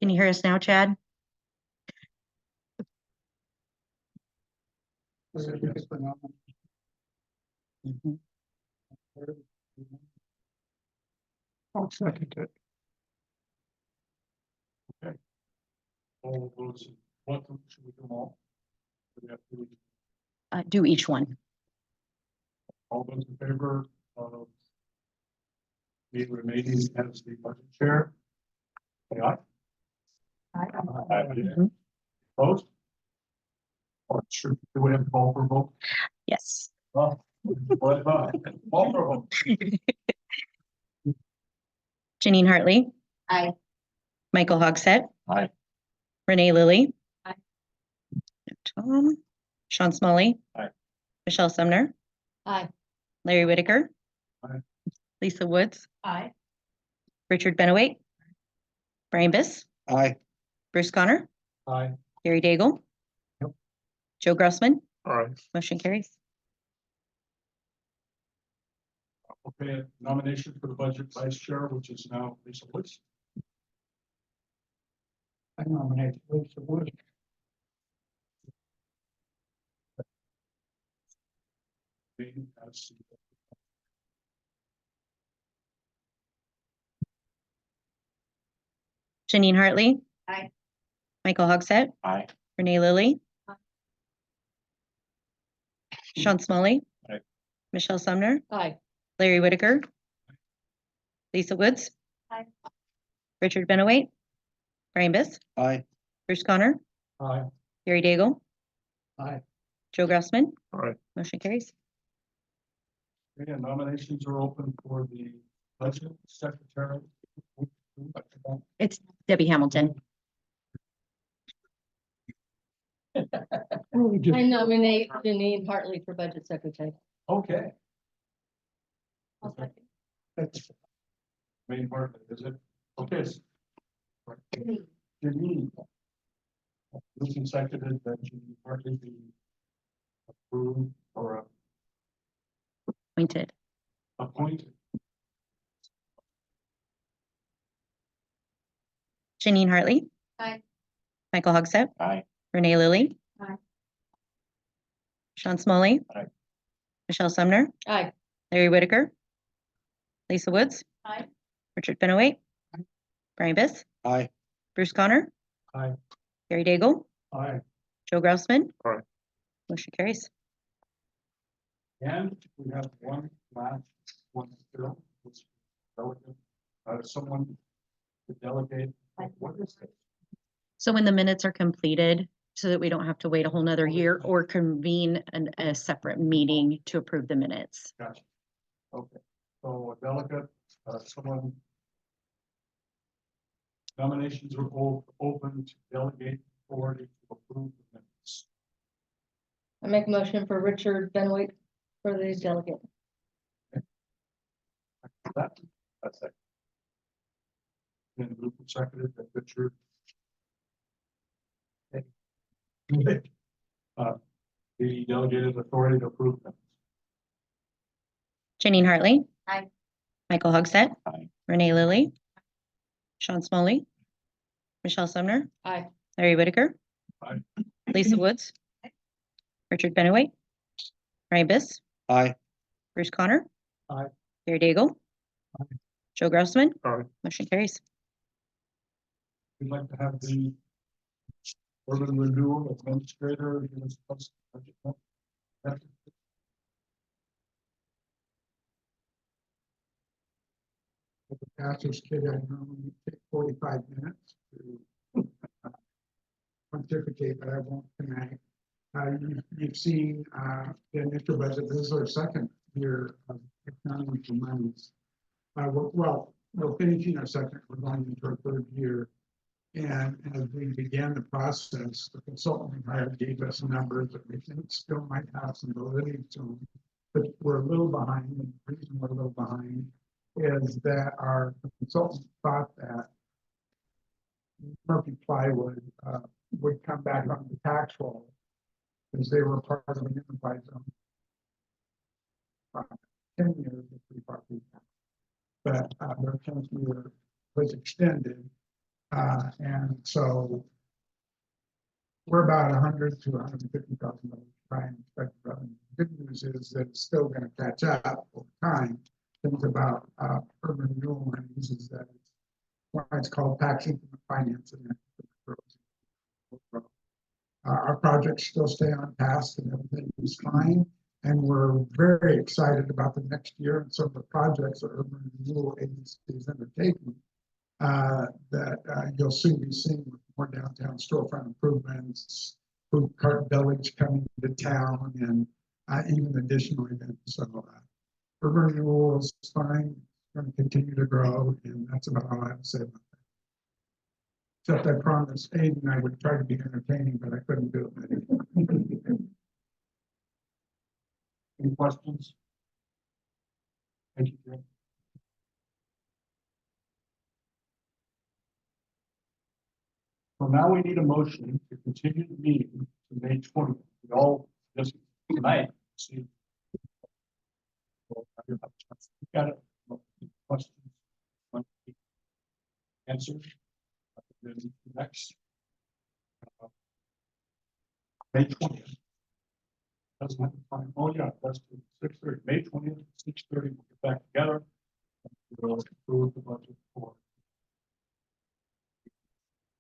Can you hear us now, Chad? Mhm. I'll second it. Okay. All those, what should we do them all? Do we have to do Do each one. all those in favor of being remaining as the budget chair? Say aye. Aye. Mhm. Opposed? Or should, do we have to call for a vote? Yes. Well, what about, call for a vote? Janine Hartley. Aye. Michael Hogsett. Aye. Renee Lilly. Aye. Tom. Sean Smalley. Aye. Michelle Sumner. Aye. Larry Whitaker. Aye. Lisa Woods. Aye. Richard Benowait. Brian Biss. Aye. Bruce Connor. Aye. Gary Daigle. Yep. Joe Grossman. All right. Motion carries. Okay, nomination for the budget vice chair, which is now Lisa Woods. I nominate Lisa Woods. Janine Hartley. Aye. Michael Hogsett. Aye. Renee Lilly. Aye. Sean Smalley. Aye. Michelle Sumner. Aye. Larry Whitaker. Lisa Woods. Aye. Richard Benowait. Brian Biss. Aye. Bruce Connor. Aye. Gary Daigle. Aye. Joe Grossman. All right. Motion carries. Again, nominations are open for the budget secretary. It's Debbie Hamilton. I nominate Janine Hartley for budget secretary. Okay. I'll second. That's main part, is it? Okay. Janine. Moved and seconded that Janine Hartley be approved or Appointed. appointed. Janine Hartley. Aye. Michael Hogsett. Aye. Renee Lilly. Aye. Sean Smalley. Aye. Michelle Sumner. Aye. Larry Whitaker. Lisa Woods. Aye. Richard Benowait. Brian Biss. Aye. Bruce Connor. Aye. Gary Daigle. Aye. Joe Grossman. Aye. Motion carries. And we have one last one still. Which delegate, someone to delegate. What is it? So when the minutes are completed, so that we don't have to wait a whole nother year or convene a separate meeting to approve the minutes. Gotcha. Okay, so a delegate, someone. Nominations are open to delegate authority to approve the minutes. I make a motion for Richard Benowait for the delegate. That's it. Then moved and seconded that Richard. The delegated authority to approve them. Janine Hartley. Aye. Michael Hogsett. Aye. Renee Lilly. Sean Smalley. Michelle Sumner. Aye. Larry Whitaker. Aye. Lisa Woods. Richard Benowait. Brian Biss. Aye. Bruce Connor. Aye. Gary Daigle. Aye. Joe Grossman. Aye. Motion carries. We'd like to have the urban renewal administrator. Give us a budget note. With the pastor's kid, I normally take 45 minutes to pontificate, but I won't tonight. You've seen the initial budget. This is our second year of accounting for monies. Well, we're finishing our second, we're going into our third year. And as we began the process, the consultant we hired gave us numbers that we think still might have some validity to them. But we're a little behind, and the reason we're a little behind is that our consultant thought that Murphy Plywood would come back on the tax roll because they were part of an enterprise zone. 10 years of free property tax. But their 10th year was extended And so we're about $100,000 to $150,000 trying to expect revenue. Good news is that it's still going to catch up over time. Things about urban renewal monies is that it's why it's called tax increment financing. Our projects still stay on task and everything is fine. And we're very excited about the next year and some of the projects that urban renewal agencies undertaking that you'll soon be seeing with more downtown storefront improvements, food cart village coming to town, and even additional events. So urban renewal is fine, going to continue to grow, and that's about all I have to say about that. Except I promised Aiden I would try to be entertaining, but I couldn't do it. Any questions? Thank you, Jim. So now we need a motion to continue the meeting to May 20th. We all just tonight see. Got it. Questions? Answers? Then next. May 20th. Doesn't have time. Oh, yeah, that's 6:30. May 20th, 6:30. We'll get back together. We'll approve the budget for.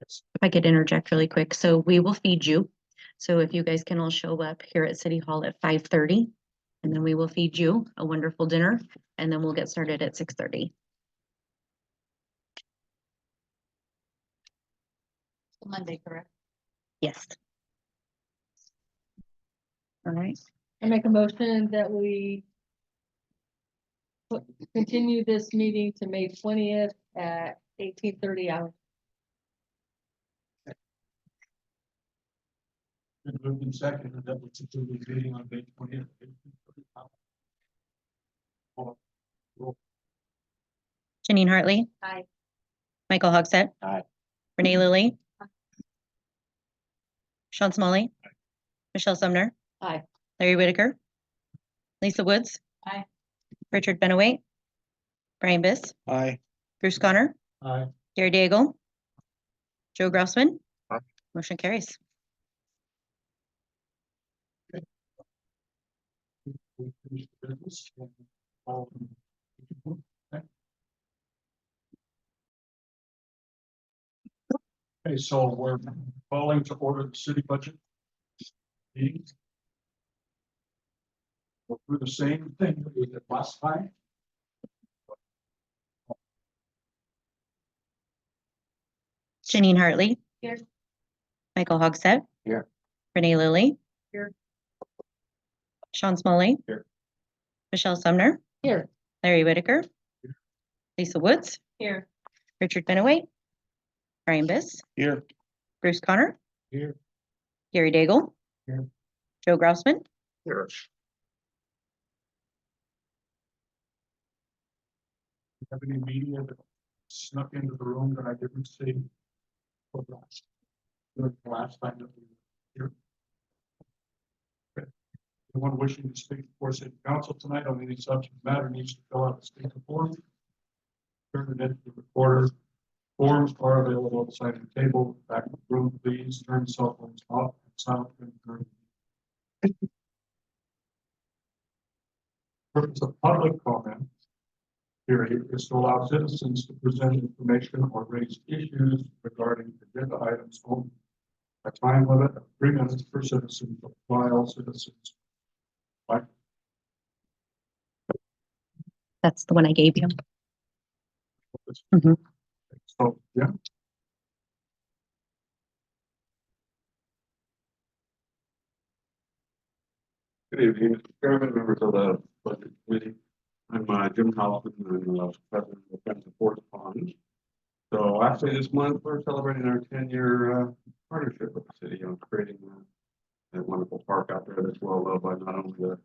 If I could interject really quick, so we will feed you. So if you guys can all show up here at City Hall at 5:30, and then we will feed you a wonderful dinner, and then we'll get started at 6:30. Monday, correct? Yes. All right. I make a motion that we continue this meeting to May 20th at 18:30 hours. Been moved in second, and that was to do the meeting on May 20th. Janine Hartley. Aye. Michael Hogsett. Aye. Renee Lilly. Sean Smalley. Michelle Sumner. Aye. Larry Whitaker. Lisa Woods. Aye. Richard Benowait. Brian Biss. Aye. Bruce Connor. Aye. Gary Daigle. Joe Grossman. Aye. Motion carries. We finished the business. Okay, so we're calling to order the city budget meeting. We'll do the same thing that we did last time. Janine Hartley. Here. Michael Hogsett. Here. Renee Lilly. Here. Sean Smalley. Here. Michelle Sumner. Here. Larry Whitaker. Lisa Woods. Here. Richard Benowait. Brian Biss. Here. Bruce Connor. Here. Gary Daigle. Here. Joe Grossman. Here. Have any media that snuck into the room that I didn't see? For the last time that we were here. Okay. Anyone wishing to speak before city council tonight on any subject matter needs to fill out the speaker form. Turn it into the recorder. Forms are available outside the table. Back in the room, please turn cell phones off and silent during. Purpose of public comment period is to allow citizens to present information or raise issues regarding agenda items only. A time limit of 3 minutes per citizen to apply all citizens. Right? That's the one I gave you. Mhm. So, yeah. Good evening, Mr. Chairman, members of the budget committee. I'm Jim Hoffman, I'm president of Friends of Forest Ponds. So actually this month, we're celebrating our 10-year partnership with the city on creating that wonderful park out there that's well loved by not only the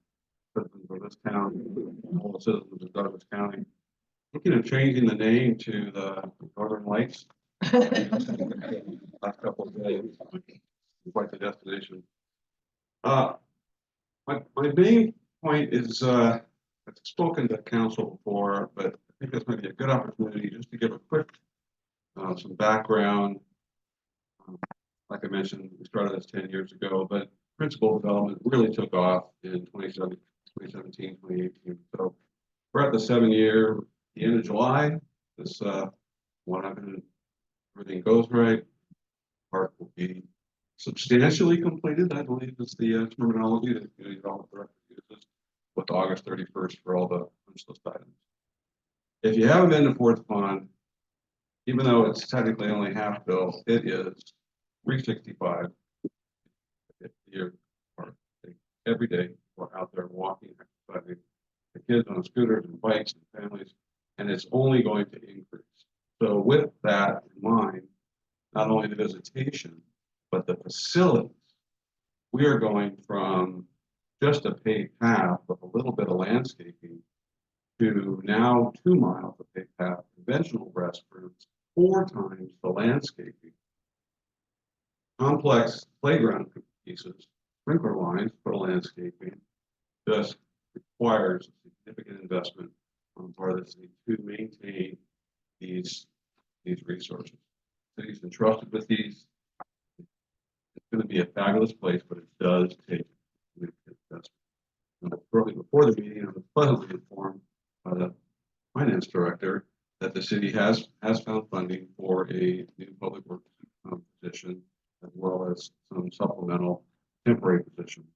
citizens of this town, but all the citizens of Douglas County. Looking at changing the name to the Northern Lights. Last couple of days, quite the destination. My main point is, I've spoken to council before, but I think this might be a good opportunity just to give a quick some background. Like I mentioned, we started this 10 years ago, but principal development really took off in 2017, 2018. So we're at the 7-year, the end of July. This one, everything goes right. Park will be substantially completed, I believe is the terminology that the community development director uses, with August 31st for all the punch list items. If you haven't been to Ford's Pond, even though it's technically only half built, it is 365. Year every day we're out there walking, exercising, the kids on scooters and bikes and families, and it's only going to increase. So with that in mind, not only the visitation, but the facilities, we are going from just a paved path with a little bit of landscaping to now 2 miles of paved path, conventional restrooms, 4 times the landscaping, complex playground pieces, sprinkler lines for landscaping, just requires significant investment on part of the city to maintain these resources. Cities entrusted with these. It's going to be a fabulous place, but it does take significant investment. Shortly before the meeting, I was pleasantly informed by the finance director that the city has found funding for a new public works position, as well as some supplemental temporary positions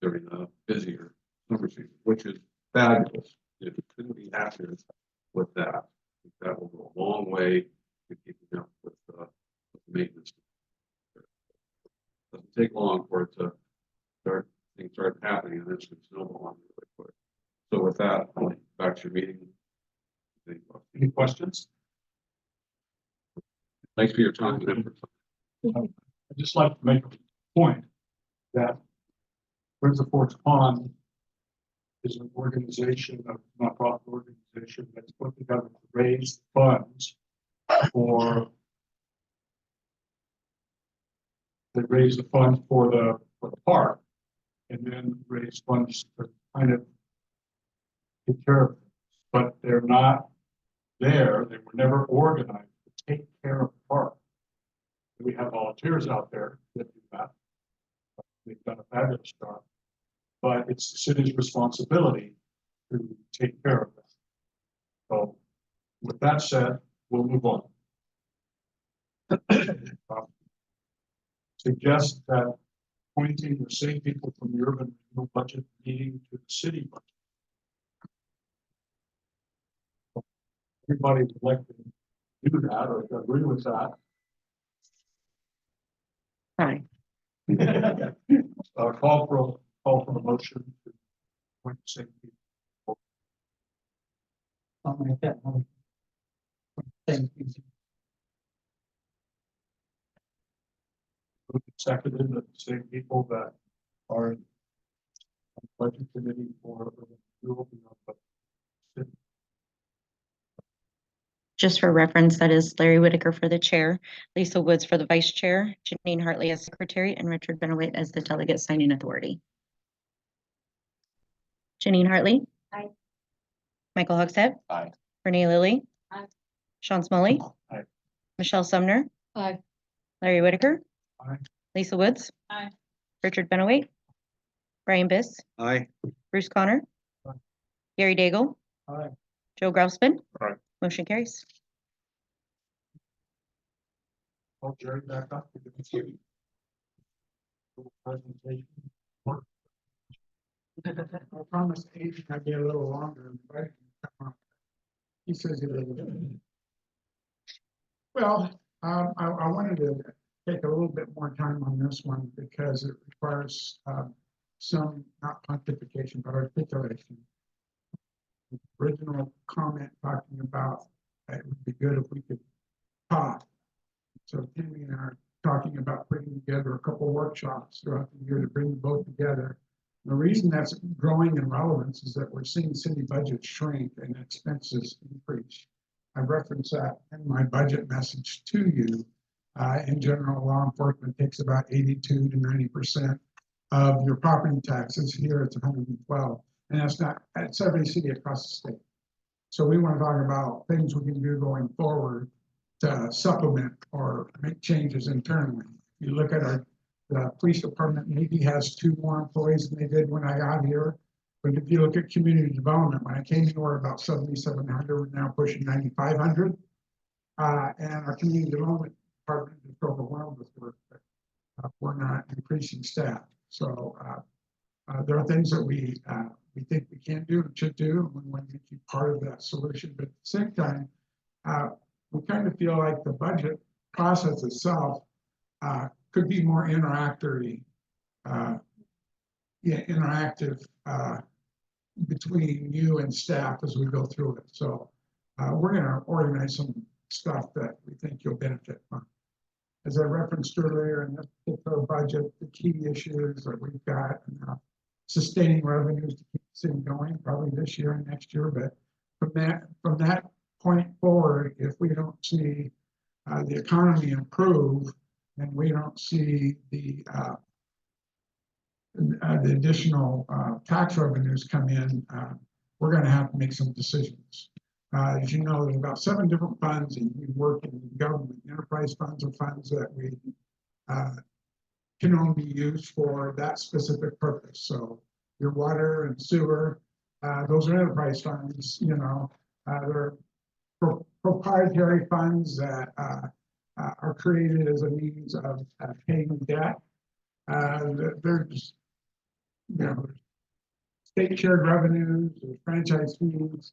during the busier summer season, which is fabulous. If you couldn't be happier with that, that will go a long way to keeping up with maintenance. It doesn't take long for it to start happening, and it's going to snowball on really quick. So with that, I'll back to your meeting. Any questions? Thanks for your time and effort. I'd just like to make a point that Friends of Ford's Pond is an organization, a nonprofit organization that's put together to raise funds for the park, and then raise funds to kind of take care of it. But they're not there. They were never organized to take care of the park. We have volunteers out there that do that. They've done a fabulous job, but it's the city's responsibility to take care of that. So with that said, we'll move on. Suggest that appointing the same people from the urban renewal budget meeting to the city budget. Everybody would like to do that or agree with that. Hi. Call for a motion to appoint the same people. I'll make that one. Thank you. Seconded the same people that are in the budget committee for renewal. Just for reference, that is Larry Whitaker for the chair, Lisa Woods for the vice chair, Janine Hartley as secretary, and Richard Benowit as the delegate signing authority. Janine Hartley. Aye. Michael Hogshead. Aye. Renee Lilly. Aye. Sean Smalley. Aye. Michelle Sumner. Aye. Larry Whitaker. Aye. Lisa Woods. Aye. Richard Benowit. Brian Biss. Aye. Bruce Connor. Aye. Gary Daigle. Aye. Joe Grousman. Aye. Motion carries. Call Jerry back up. Presentation. I promised Abe I'd be a little longer, right? He says he will. Well, I wanted to take a little bit more time on this one because it requires some, not pontification, but articulation. The original comment talking about it would be good if we could talk. So Timmy and I are talking about putting together a couple workshops throughout the year to bring both together. The reason that's growing in relevance is that we're seeing city budgets shrink and expenses increase. I reference that in my budget message to you. In general, law enforcement takes about 82 to 90% of your property taxes. Here it's 112, and that's every city across the state. So we want to talk about things we can do going forward supplement or make changes internally. You look at the police department maybe has 2 more employees than they did when I got here. But if you look at community development, when I came here, we're about 7,700, we're now pushing 9,500. And our community development department is overwhelmed with work, but we're not increasing staff. So there are things that we think we can do and should do, and we want to make you part of that solution. But at the same time, we kind of feel like the budget process itself could be more interactive between you and staff as we go through it. So we're going to organize some stuff that we think you'll benefit from. As I referenced earlier in this particular budget, the key issues that we've got sustaining revenues to keep the city going, probably this year and next year. But from that point forward, if we don't see the economy improve and we don't see the additional tax revenues come in, we're going to have to make some decisions. As you know, there's about 7 different funds, and we work in government. Enterprise funds are funds that we can only be used for that specific purpose. So your water and sewer, those are enterprise funds. You know, they're proprietary funds that are created as a means of paying debt. There's, you know, state shared revenues, there's franchise fees.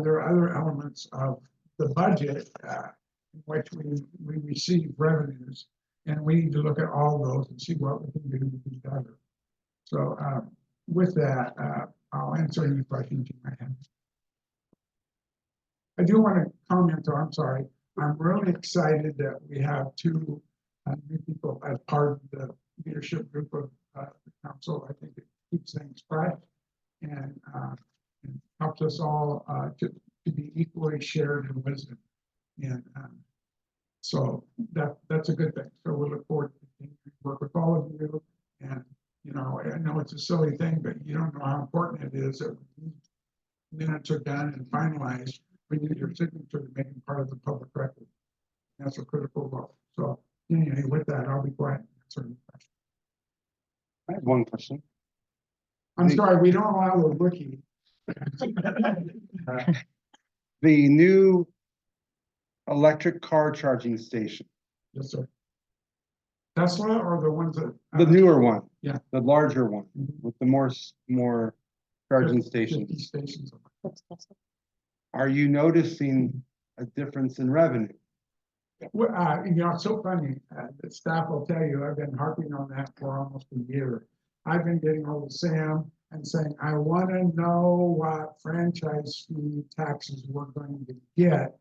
There are other elements of the budget in which we receive revenues, and we need to look at all those and see what we can do to be better. So with that, I'll answer any questions you might have. I do want to comment, though, I'm sorry. I'm really excited that we have 2 new people as part of the leadership group of the council. I think it keeps things fresh and helps us all to be equally shared in wisdom. And so that's a good thing. So we look forward to continuing to work with all of you. And, you know, I know it's a silly thing, but you don't know how important it is that when minutes are done and finalized, we need your signature to make them part of the public record. That's a critical role. So anyway, with that, I'll be quiet and answer any questions. I have one question. I'm sorry, we don't allow the rookie. The new electric car charging station, Yes, sir. Tesla or the ones that? the newer one? Yeah. The larger one with the more charging 50 stations. stations. Are you noticing a difference in revenue? Well, you know, it's so funny. The staff will tell you, I've been harping on that for almost a year. I've been getting hold of Sam and saying, I want to know what franchise fee taxes we're going to get.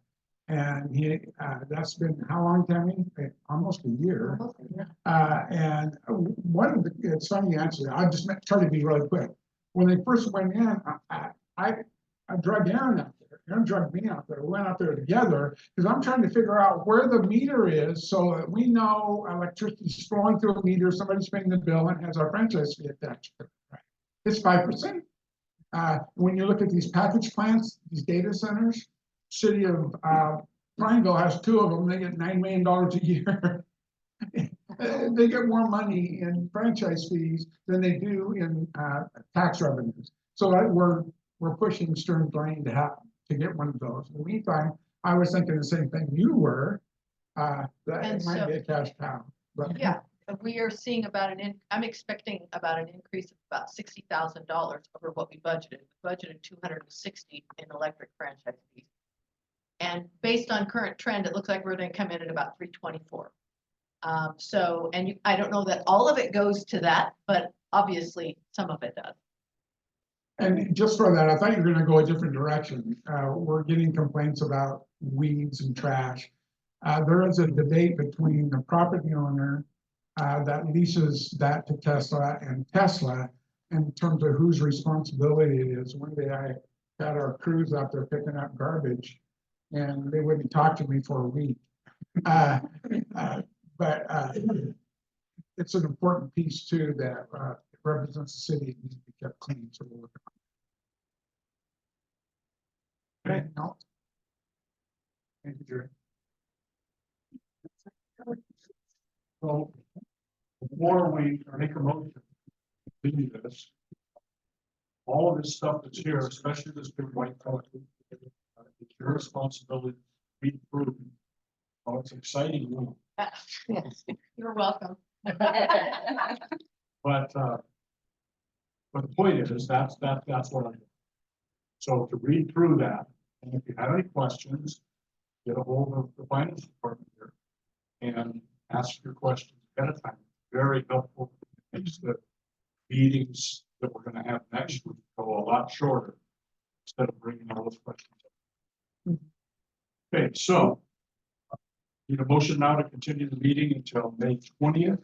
And that's been how long, Tammy? Almost a year. And one of the, it's funny actually, I just try to be really quick. When they first went in, I drugged Aaron out there. Aaron drugged me out there. We went out there together because I'm trying to figure out where the meter is so that we know electricity is flowing through a meter, somebody's paying the bill and has our franchise fee attached to it. Right? It's 5%. When you look at these package plants, these data centers, city of Prineville has 2 of them. They get $9 million a year. They get more money in franchise fees than they do in tax revenues. So that we're pushing Stern Drain to get one of those. In the meantime, I was thinking the same thing you were. That And it might so- be a cash cow. But Yeah, we are seeing I'm expecting about an increase of about $60,000 over what we budgeted. We budgeted 260 in electric franchise fees. And based on current trend, it looks like we're going to come in at about 324. So, and I don't know that all of it goes to that, but obviously some of it does. And just for that, I thought you were gonna go a different direction. We're getting complaints about weeds and trash. There is a debate between the property owner that leases that to Tesla and Tesla in terms of whose responsibility it is. One day I had our crews out there picking up garbage and they wouldn't talk to me for a week. But it's an important piece too that represents the city and needs to be kept clean. So we'll look at it. Anything else? Thank you, Jerry. So before we make a motion, to continue this, all of this stuff that's here, especially this big white color, it's your responsibility to read through. Oh, it's exciting, You're welcome. but the point is, that's what I do. So to read through that, and if you have any questions, get a hold of the finance department here and ask your questions ahead of time. Very helpful. Makes the meetings that we're gonna have next week go a lot shorter instead of bringing all those questions up. Okay, so need a motion now to continue the meeting until May 20th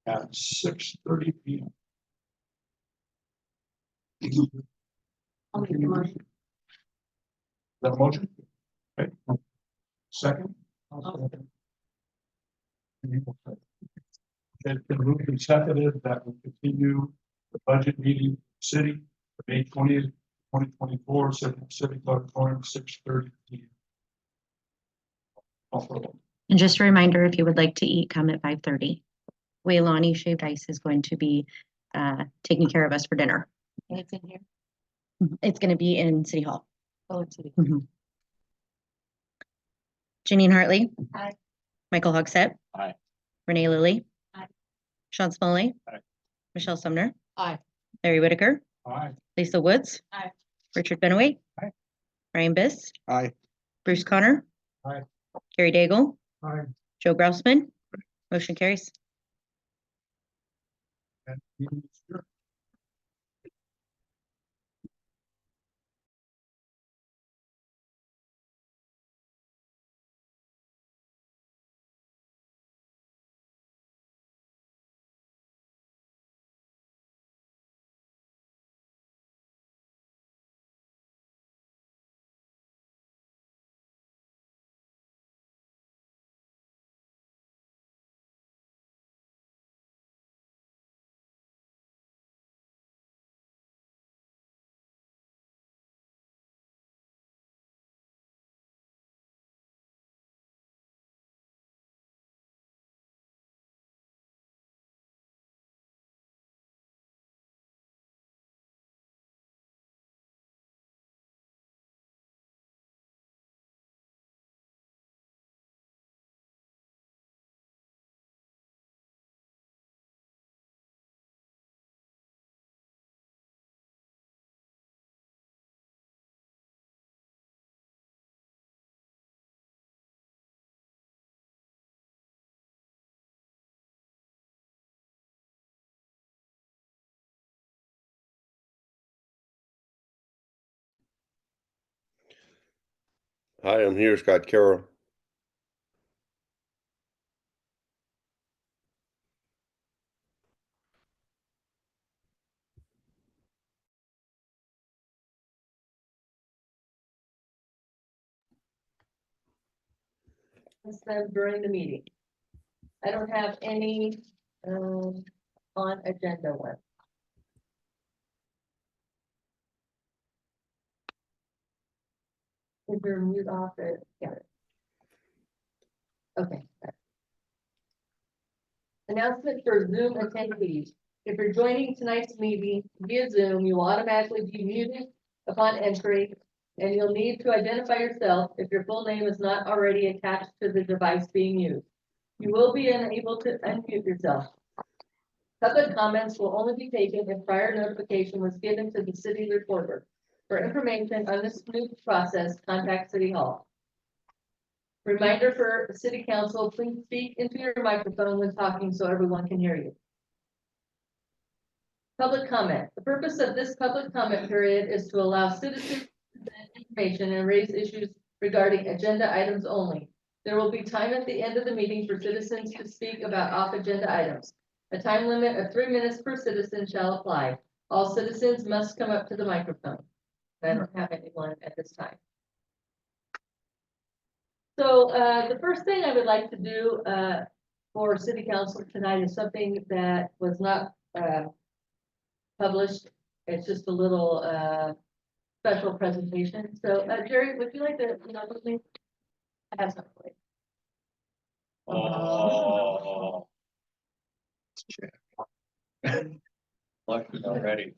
at 6:30 p.m. I'll make the motion. Is that a motion? Okay. Second? It's been moved and seconded that we continue the budget meeting, city, May 20th, 2024, city auditorium, 6:30 p.m. And just a reminder, if you would like to eat, come at 5:30. Waylani Shaved Ice is going to be taking care of us for dinner. And it's in here. It's going to be in City Hall. Oh, it's in Janine Hartley. Aye. Michael Hogsett. Aye. Renee Lilly. Aye. Sean Smalley. Aye. Michelle Sumner. Aye. Larry Whitaker. Aye. Lisa Woods. Aye. Richard Benoway. Aye. Ryan Biss. Aye. Bruce Connor. Aye. Carrie Daigle. Aye. Joe Grousman. Motion carries. And meeting is adjourned. Hi, I'm here, Scott Carroll. Them during the meeting. I don't have any, on agenda one. Is your mute off? Got it. Okay. Announcement for Zoom attendees. If you're joining tonight's meeting via Zoom, you will automatically be muted upon entry, and you'll need to identify yourself if your full name is not already attached to the device being used. You will be unable to unmute yourself. Public comments will only be taken if prior notification was given to the city reporter. For information on this new process, contact City Hall. Reminder for City Council, please speak into your microphone when talking so everyone can hear you. Public comment. The purpose of this public comment period is to allow citizens to present information and raise issues regarding agenda items only. There will be time at the end of the meeting for citizens to speak about off-agenda items. A time limit of 3 minutes per citizen shall apply. All citizens must come up to the microphone. I don't have anyone at this time. So the first thing I would like to do for City Council tonight is something that was not published. It's just a little special presentation. So Jerry, would you like to, with me? I have something for you. Oh. Lucky already.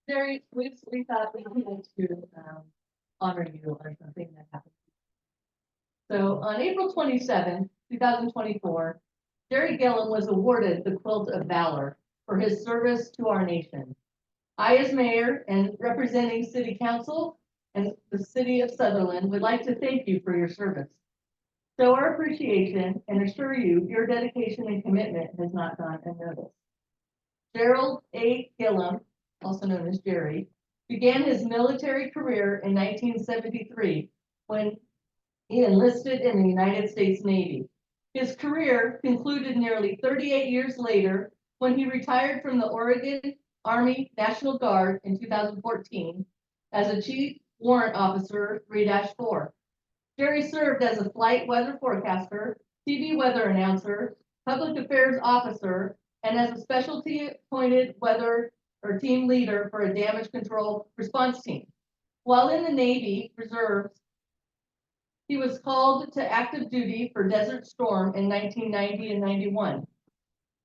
Jerry, we thought we needed to, honor you on something that happened. So on April 27, 2024, Jerry Gillum was awarded the Quilt of Valor for his service to our nation. I, as mayor and representing city council and the city of Sutherland, would like to thank you for your service. Show our appreciation and assure you your dedication and commitment has not gone unnoticed. Gerald A. Gillum, also known as Jerry, began his military career in 1973 when he enlisted in the United States Navy. His career concluded nearly 38 years later when he retired from the Oregon Army National Guard in 2014 as a Chief Warrant Officer 3-4. Jerry served as a flight weather forecaster, TV weather announcer, public affairs officer, and as a specialty appointed weather or team leader for a damage control response team. While in the Navy Reserves, he was called to active duty for Desert Storm in 1990 and 91.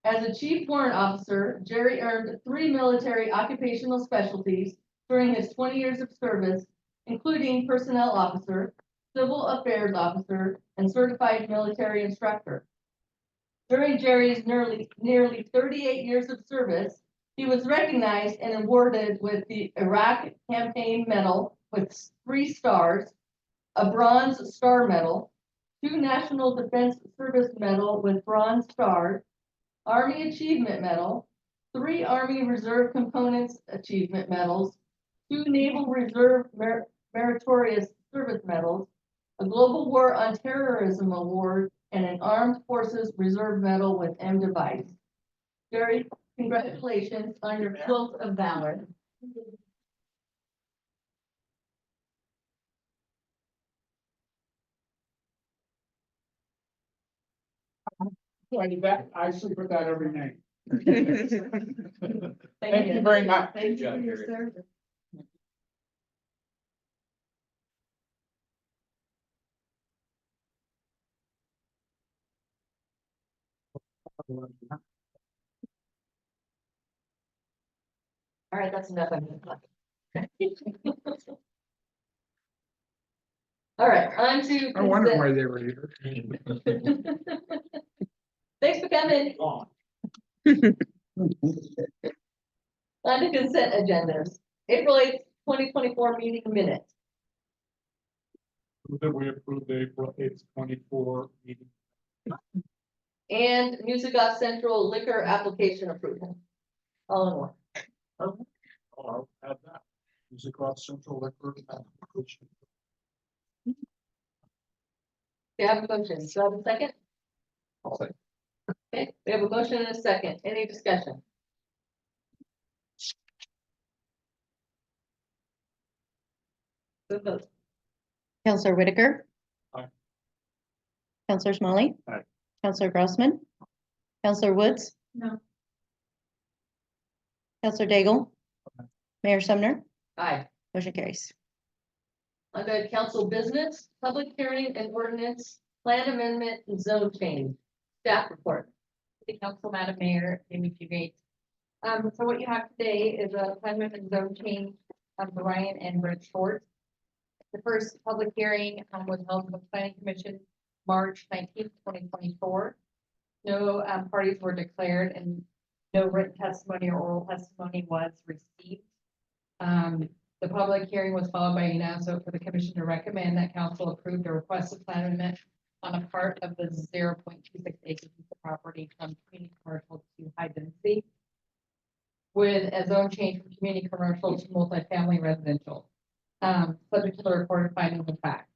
As a chief warrant officer, Jerry earned 3 military occupational specialties during his 20 years of service, including personnel officer, civil affairs officer, and certified military instructor. During Jerry's nearly 38 years of service, he was recognized and awarded with the Iraq Campaign Medal with 3 stars, a Bronze Star Medal, 2 National Defense Service Medal with Bronze Stars, Army Achievement Medal, 3 Army Reserve Components Achievement Medals, 2 Naval Reserve Meritorious Service Medals, a Global War on Terrorism Award, and an Armed Forces Reserve Medal with M device. Jerry, congratulations on your Quilt of Valor. I do that, I sleep with that every night. Thank you very much. Thank you for your service. All right, that's enough. All right, on to. I wonder consent. why they were here. Thanks for coming. On to consent agendas. April 8th, 2024 meeting minutes. That we approved the April 8th, 24 meeting. And Music Central liquor application approval. All in one. I'll add that. Music Off Central Liquor application. We have a motion. Do I have a second? I'll say. Okay, we have a motion and a second. Any discussion? Good vote. Counselor Whitaker. Aye. Counselor Smalley. Aye. Counselor Grossman. Counselor Woods. No. Counselor Daigle. Mayor Sumner. Aye. Motion carries. Under council business, public hearing and ordinance, plan amendment and zone change. Staff report. City Council, Madam Mayor, Amy G. Gates. So what you have today is a plan amendment zone change of Ryan and Brett Short. The first public hearing was held with the Planning Commission March 19th, 2024. No parties were declared and no written testimony or oral testimony was received. The public hearing was followed by a unanimous vote for the commission to recommend that council approve the requested plan amendment on a part of the 0.26 acre piece of property from community commercial to high density, with a zone change from community commercial to multifamily residential, subject to the recorded findings of fact.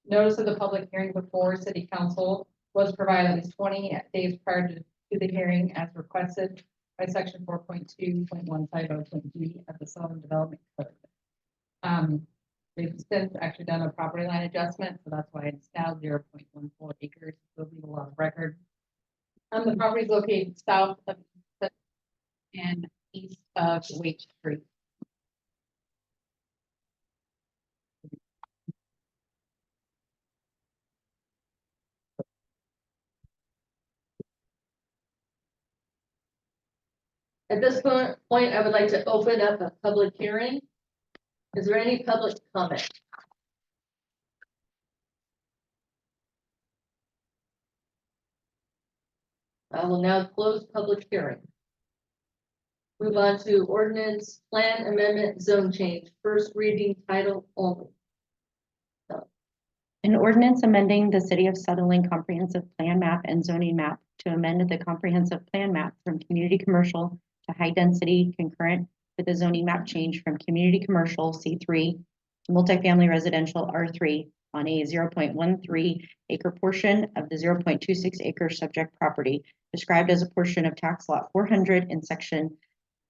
Notice of the public hearing before city council was provided at least 20 days prior to the hearing as requested by section 4.2.150.g of the Sullivan Development Code. They've since actually done a property line adjustment, so that's why it's now 0.14 acres. There'll be a lot of record. The property is located south of and east of Waite Street. At this point, I would like to open up a public hearing. Is there any public comment? I will now close public hearing. Move on to ordinance, plan amendment, zone change, first reading, title only. An ordinance amending the City of Sutherland Comprehensive Plan Map and Zoning Map to amend the comprehensive plan map from community commercial to high density concurrent with the zoning map change from community commercial C3 to multifamily residential R3 on a 0.13 acre portion of the 0.26 acre subject property described as a portion of tax lot 400 in section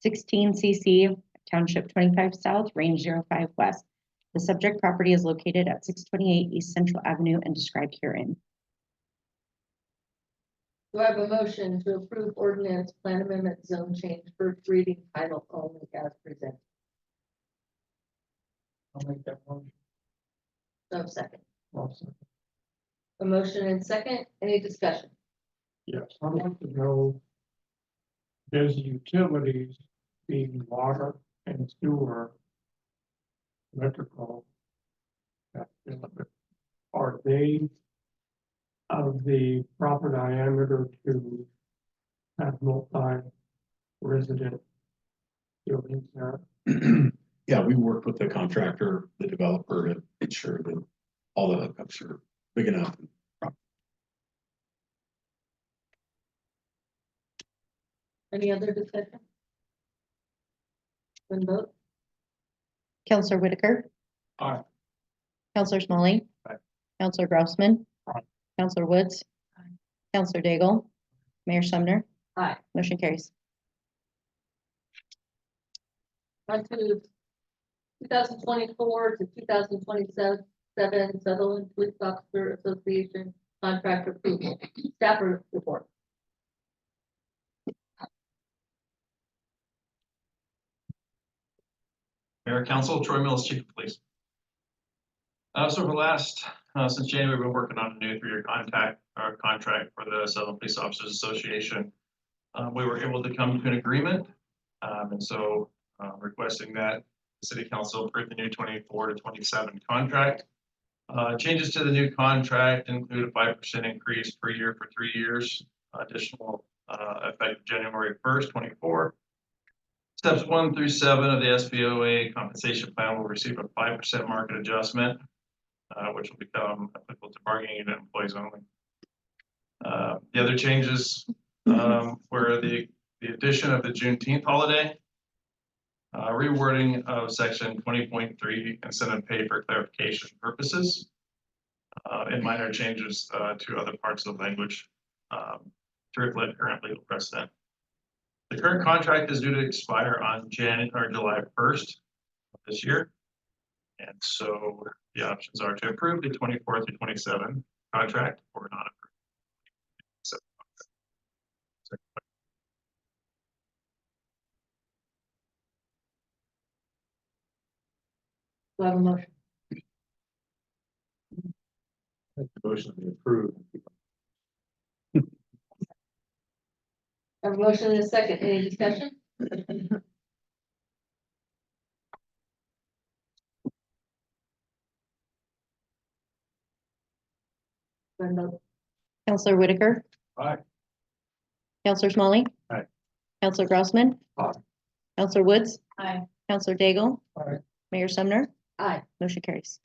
16 CC Township 25 South, Range 05 West. The subject property is located at 628 East Central Avenue and described herein. Do I have a motion to approve ordinance, plan amendment, zone change, first reading, title only as presented? I'll make that motion. No second. Also, A motion and second, any discussion? yes, I'd like to know, does utilities being water and sewer, electrical, are they of the proper diameter to have multi-resident buildings there? Yeah, we worked with the contractor, the developer to ensure that all the hookups are big enough. Any other discussion? Then vote. Counselor Whitaker. Aye. Counselor Smalley. Aye. Counselor Grossman. Aye. Counselor Woods. Counselor Daigle. Mayor Sumner. Aye. Motion carries. On to 2024 to 2027 Sutherland Police Officer Association contract approval. Staff report. Mayor, Council, Troy Mills, Chief of Police. So for the last, since January, we've been working on a new 3-year contract for the Sutherland Police Officers Association. We were able to come to an agreement, and so requesting that the City Council approve the new 24 to 27 contract. Changes to the new contract include a 5% increase per year for 3 years, additional effective January 1st, 24. Steps 1 through 7 of the SBOA compensation plan will receive a 5% market adjustment, which will become applicable to bargaining unit employees only. The other changes were the addition of the Juneteenth holiday, rewording of section 20.3 incentive pay for clarification purposes, and minor changes to other parts of the language to reflect current legal precedent. The current contract is due to expire on July 1st of this year. And so the options are to approve the 24 through 27 contract or not approve. Do I have a motion? The motion to approve. I have a motion and a second, any discussion? Then vote. Counselor Whitaker. Aye. Counselor Smalley. Aye. Counselor Grossman. Aye. Counselor Woods. Aye. Counselor Daigle. Aye. Mayor Sumner. Aye. Motion carries.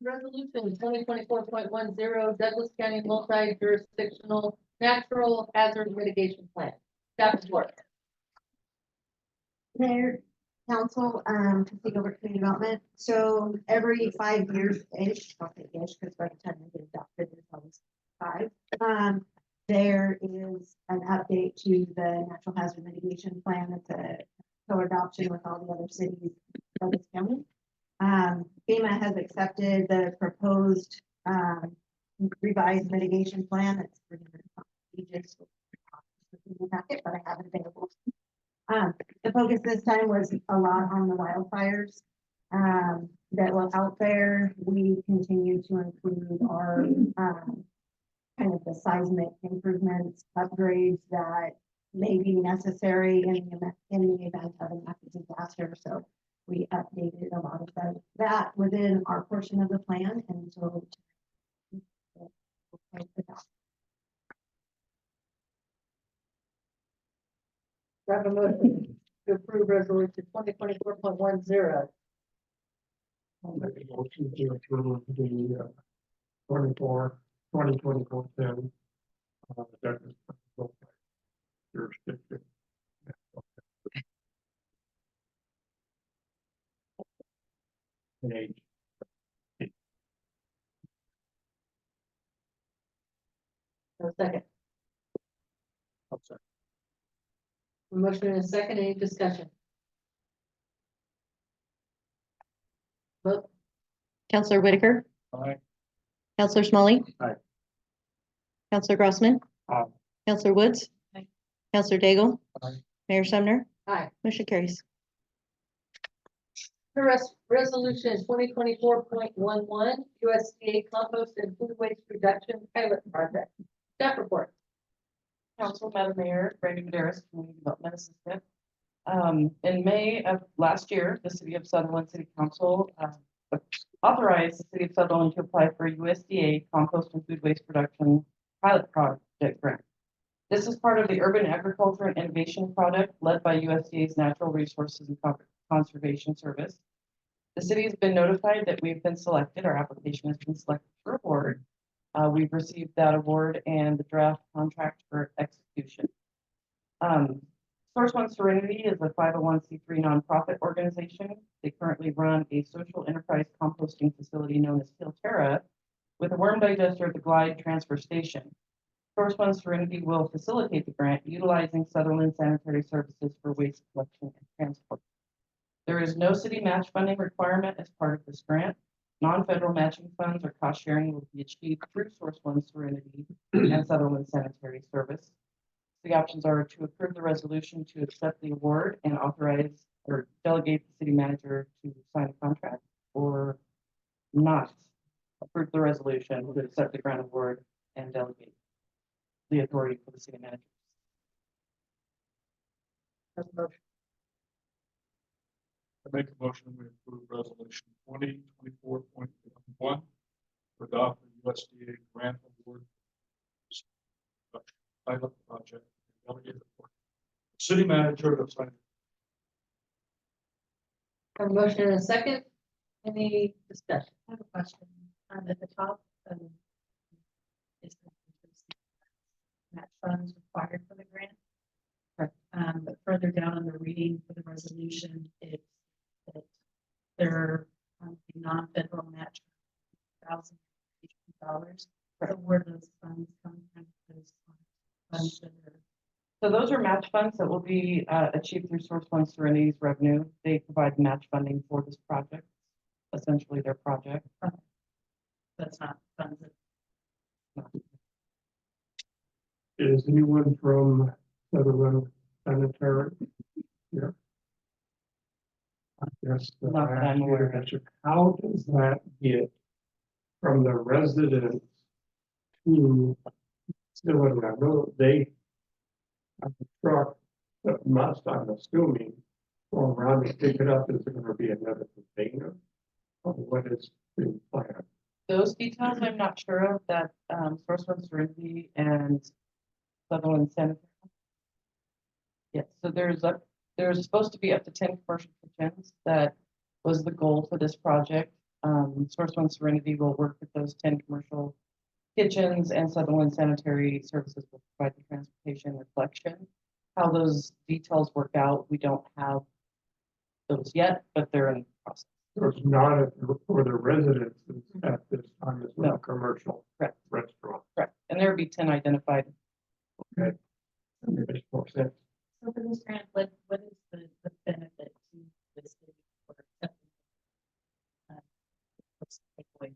Resolution 2024.10, Douglas County multi-jurisdictional natural hazard mitigation plan. Staff report. Mayor, council, to take over community development. So every 5 years-ish, I'll say ish, because by the time I get adopted, it's always 5. There is an update to the natural hazard mitigation plan. It's a co-adoption with all the other cities in Douglas County. FEMA has accepted the proposed revised mitigation plan. It's 300 pages in the packet, but I have it available. The focus this time was a lot on the wildfires that were out there. We continue to include our kind of the seismic improvements, upgrades that may be necessary in the event of a natural disaster, so we updated a lot of that within our portion of the plan, and so. Do I have a motion to approve resolution 2024.10? I'll make a motion to approve the 2024 10. Jurisdiction. And age. A second. I'll say. A motion and a second, any discussion? Vote. Counselor Whitaker, Aye. Counselor Smalley. Aye. Counselor Grossman. Aye. Counselor Woods. Aye. Counselor Daigle. Aye. Mayor Sumner. Aye. Motion carries. Resolution 2024.11, USDA compost and food waste reduction pilot project. Staff report. Council, Madam Mayor, Brady Maderas, Community Development Assistant. In May of last year, the City of Sutherland City Council authorized the City of Sutherland to apply for a USDA compost and food waste production pilot project grant. This is part of the Urban Agriculture and Innovation Project led by USDA's Natural Resources and Conservation Service. The city has been notified that we've been selected, our application has been selected for award. We've received that award and the draft contract for execution. Source One Serenity is a 501c3 nonprofit organization. They currently run a social enterprise composting facility known as Filterra with a worm digester at the Glide Transfer Station. Source One Serenity will facilitate the grant utilizing Sutherland Sanitary Services for waste collection and transport. There is no city match funding requirement as part of this grant. Non-federal matching funds or cost sharing will be achieved through Source One Serenity and Sutherland Sanitary Service. The options are to approve the resolution to accept the award and authorize or delegate the city manager to sign a contract, or not approve the resolution to accept the grant award and delegate the authority for the city manager. I make a motion we approve resolution 2024.1 to adopt the USDA grant award pilot project. Delegated authority. City manager to sign. A motion and a second, any discussion? I have a question. At the top, is the match funds required for the grant? Correct. But further down in the reading for the resolution, it's that there are non-federal match $1,000. So where those funds come from, those funds that are. So those are match funds that will be achieved through Source One Serenity's revenue. They provide match funding for this project, essentially their project. That's not funds that. Is anyone from Sutherland Sanitary? Yeah. I guess. Not that I'm aware of. How does that get from the residents to facility? I know they have a truck that must, I'm assuming, go around and pick it up. Is it gonna be another container? Or what is being planned? Those details I'm not sure of, that Source One Serenity and Sutherland Sanitary. Yes, so there's supposed to be up to 10 commercial kitchens. That was the goal for this project. Source One Serenity will work with those 10 commercial kitchens, and Sutherland Sanitary Services will provide the transportation and collection. How those details work out, we don't have those yet, but they're in the process. So it's not for the residents at this time, it's not No. a commercial Correct. restaurant. Correct, and there would be 10 identified. Okay. That makes more sense. So for this grant, what is the benefit to the city for accepting? What's the takeaway?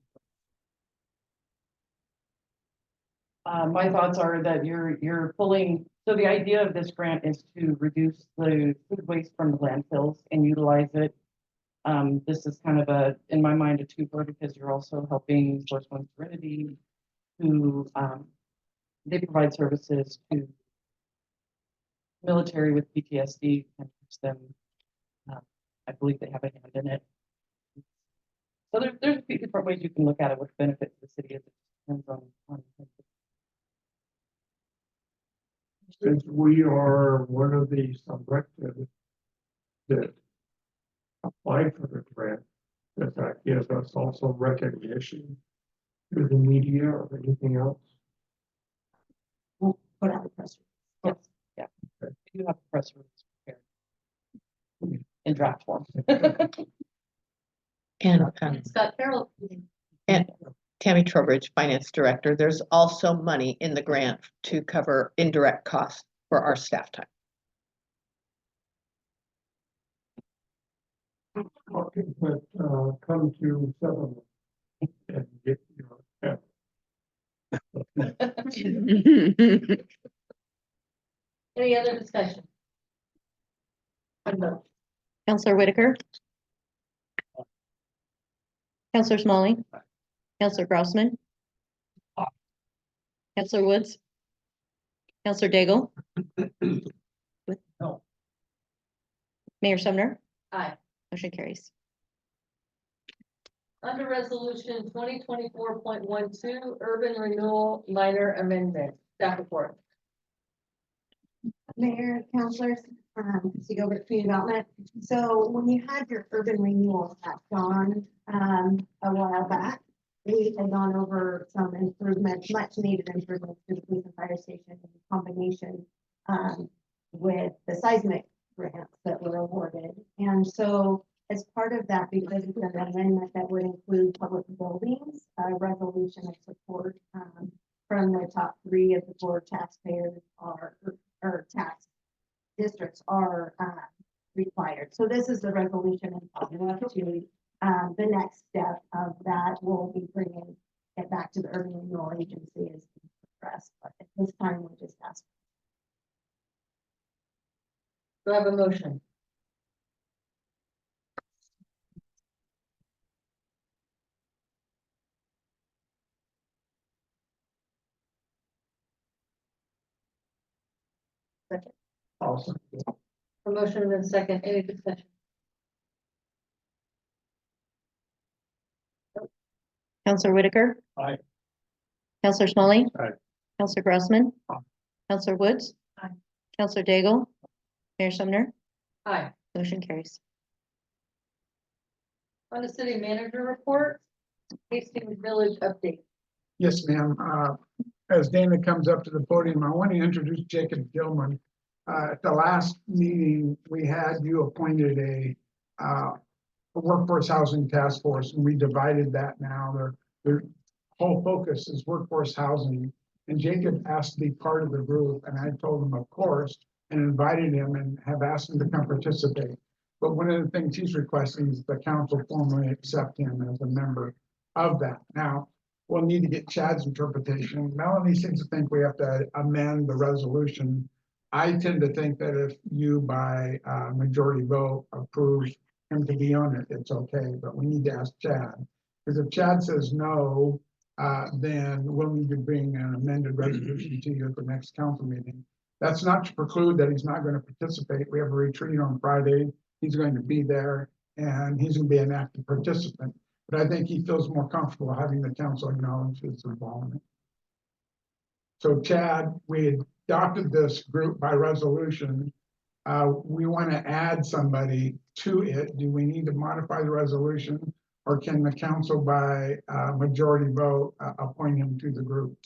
My thoughts are that you're pulling, so the idea of this grant is to reduce the food waste from the landfills and utilize it. This is kind of in my mind, a twofer, because you're also helping Source One Serenity, who they provide services to military with PTSD and teach them. I believe they have a hand in it. So there's a few different ways you can look at it, which benefits the city. It depends on. Since we are one of the selected that applied for the grant, does that give us also recognition through the media or anything else? We'll put out a press release. Yes, yeah. You have a press release prepared in draft form. And Scott Carroll. And Tammy Trowbridge, Finance Director, there's also money in the grant to cover indirect costs for our staff time. Okay, but come to settlement and get your. Any other discussion? And vote. Counselor Whitaker. Counselor Smalley. Counselor Grossman. Counselor Woods. Counselor Daigle. No. Mayor Sumner. Aye. Motion carries. Under resolution 2024.12, urban renewal minor amendment, staff report. Mayor, councilors, to go over to community development. So when you had your urban renewal act on, a while back, we had gone over some improvements, much needed improvements to the police and fire station in combination, with the seismic grants that were awarded. And so as part of that, because it's an amendment that would include public buildings, a resolution of support, from the top 3 of the 4 taxpayers or tax districts are required. So this is the resolution and follow-up to the next step of that. We'll be bringing it back to the urban renewal agency as we progress, but at this time we're just asking. Do I have a motion? Second. Awesome. A motion and a second, any discussion? Counselor Whitaker. Aye. Counselor Smalley. Aye. Counselor Grossman. Aye. Counselor Woods. Aye. Counselor Daigle. Mayor Sumner. Aye. Motion carries. On the city manager report, Hastings Village update. Yes, ma'am. As Dana comes up to the podium, I want to introduce Jacob Gilman. At the last meeting, we had you appointed a workforce housing task force, and we divided that now. Their whole focus is workforce housing. And Jacob asked to be part of the group, and I told him, of course, and invited him and have asked him to come participate. But one of the things he's requesting is the council formally accept him as a member of that. Now, we'll need to get Chad's interpretation. Melanie seems to think we have to amend the resolution. I tend to think that if you by majority vote approve him to be on it, it's okay, but we need to ask Chad. Because if Chad says no, then we'll need to bring an amended resolution to you at the next council meeting. That's not to preclude that he's not going to participate. We have a retreat on Friday. He's going to be there and he's going to be an active participant. But I think he feels more comfortable having the council acknowledge his involvement. So Chad, we adopted this group by resolution. We want to add somebody to it. Do we need to modify the resolution, or can the council by majority vote appoint him to the group?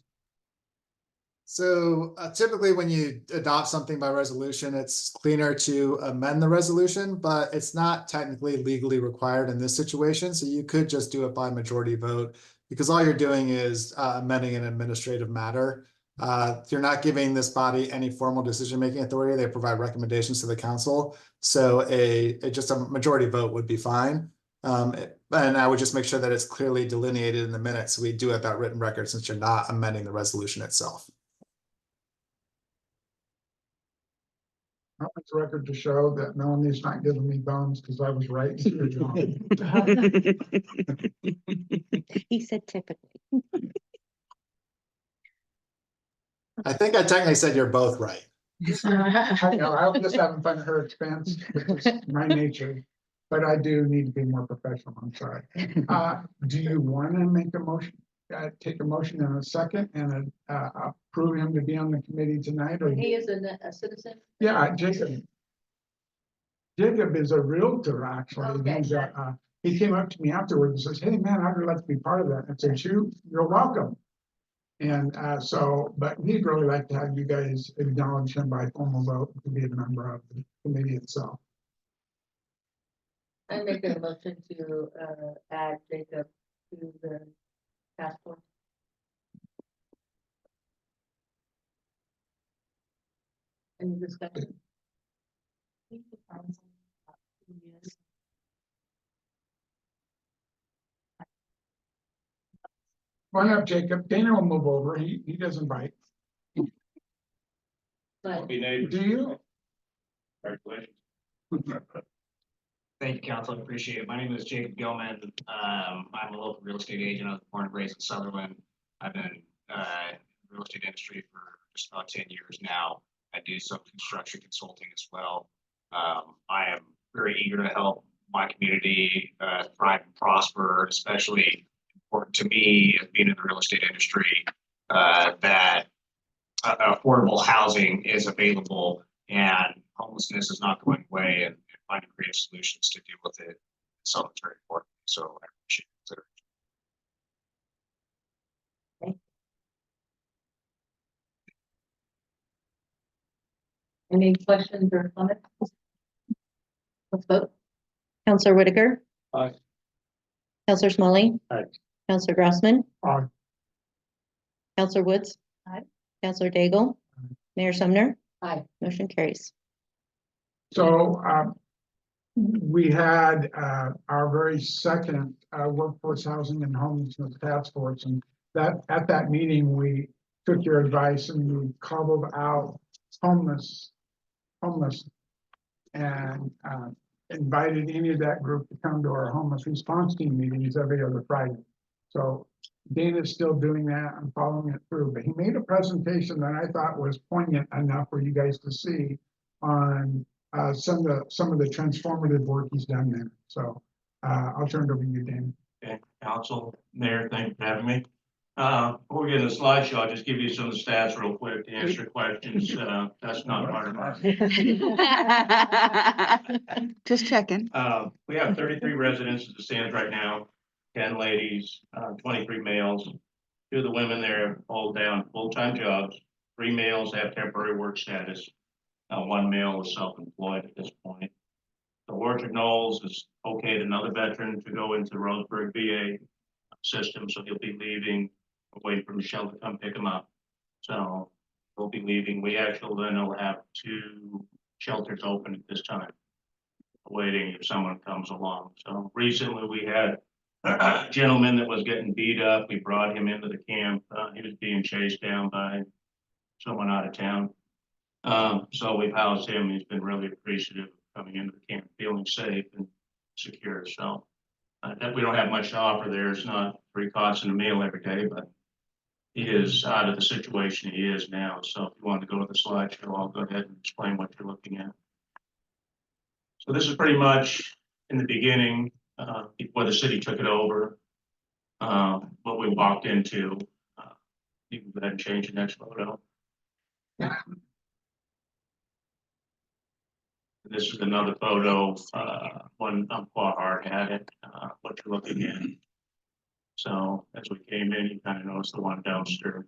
So typically when you adopt something by resolution, it's cleaner to amend the resolution, but it's not technically legally required in this situation. So you could just do it by majority vote because all you're doing is amending an administrative matter. You're not giving this body any formal decision-making authority. They provide recommendations to the council. So just a majority vote would be fine. And I would just make sure that it's clearly delineated in the minutes. So we do have that written record since you're not amending the resolution itself. I want the record to show that Melanie's not giving me bones because I was right. He said typically. I think I technically said you're both right. I know, I'm just having fun at her expense, which is my nature, but I do need to be more professional, I'm sorry. Do you wanna make a motion, take a motion in a second and, approve him to be on the committee tonight, or? He is a citizen. Yeah, Jacob. Jacob is a realtor, actually. Okay. He came up to me afterwards and says, hey, man, I'd like to be part of that. I said, you're welcome. And but we'd really like to have you guys acknowledge him by formal vote to be a member of the committee itself. I make a motion to add Jacob to the task force. Any discussion? Come on up, Jacob. Dana will move over. He doesn't bite. But Be neighbors. Do you? Congratulations. Thank you, council. I appreciate it. My name is Jacob Gilman. I'm a local real estate agent. I was born and raised in Sutherland. I've been in the real estate industry for just about 10 years now. I do some construction consulting as well. I am very eager to help my community thrive and prosper, especially important to me as being in the real estate industry, that affordable housing is available and homelessness is not going away, and finding creative solutions to deal with it is something very important. So I appreciate it. any questions or comments? Let's vote. Counselor Whitaker. Aye. Counselor Smalley. Aye. Counselor Grossman. Aye. Counselor Woods. Aye. Counselor Daigle. Mayor Sumner. Aye. Motion carries. So we had our very second workforce housing and homelessness task force, and that at that meeting we took your advice and we cobbled out homeless, and invited any of that group to come to our homeless response team meetings every other Friday. So Dana's still doing that. I'm following it through, but he made a presentation that I thought was poignant enough for you guys to see on some of the transformative work he's done there. So I'll turn it over to you, Dana. Okay, council, mayor, thank you for having me. Before we get into the slideshow, I'll just give you some of the stats real quick to answer questions. That's not part of our. Just checking. We have 33 residents as it stands right now, 10 ladies, 23 males. 2 of the women there hold down full-time jobs. 3 males have temporary work status. 1 male is self-employed at this point. The Orchard Knolls has okayed another veteran to go into the Roseburg VA system, so he'll be leaving, waiting for Michelle to come pick him up. So we'll be leaving. We actually then will have 2 shelters open at this time, waiting if someone comes along. So recently we had a gentleman that was getting beat up. We brought him into the camp. He was being chased down by someone out of town. So we've housed him. He's been really appreciative of coming into the camp, feeling safe and secure. So that we don't have much to offer there. It's not free costs and a meal every day, but he is out of the situation he is now. So if you want to go to the slideshow, I'll go ahead and explain what you're looking at. So this is pretty much in the beginning, before the city took it over, what we walked into. You can go ahead and change the next photo. This is another photo, when Hard had it, what you're looking at. So as we came in, you kind of noticed the one downstairs.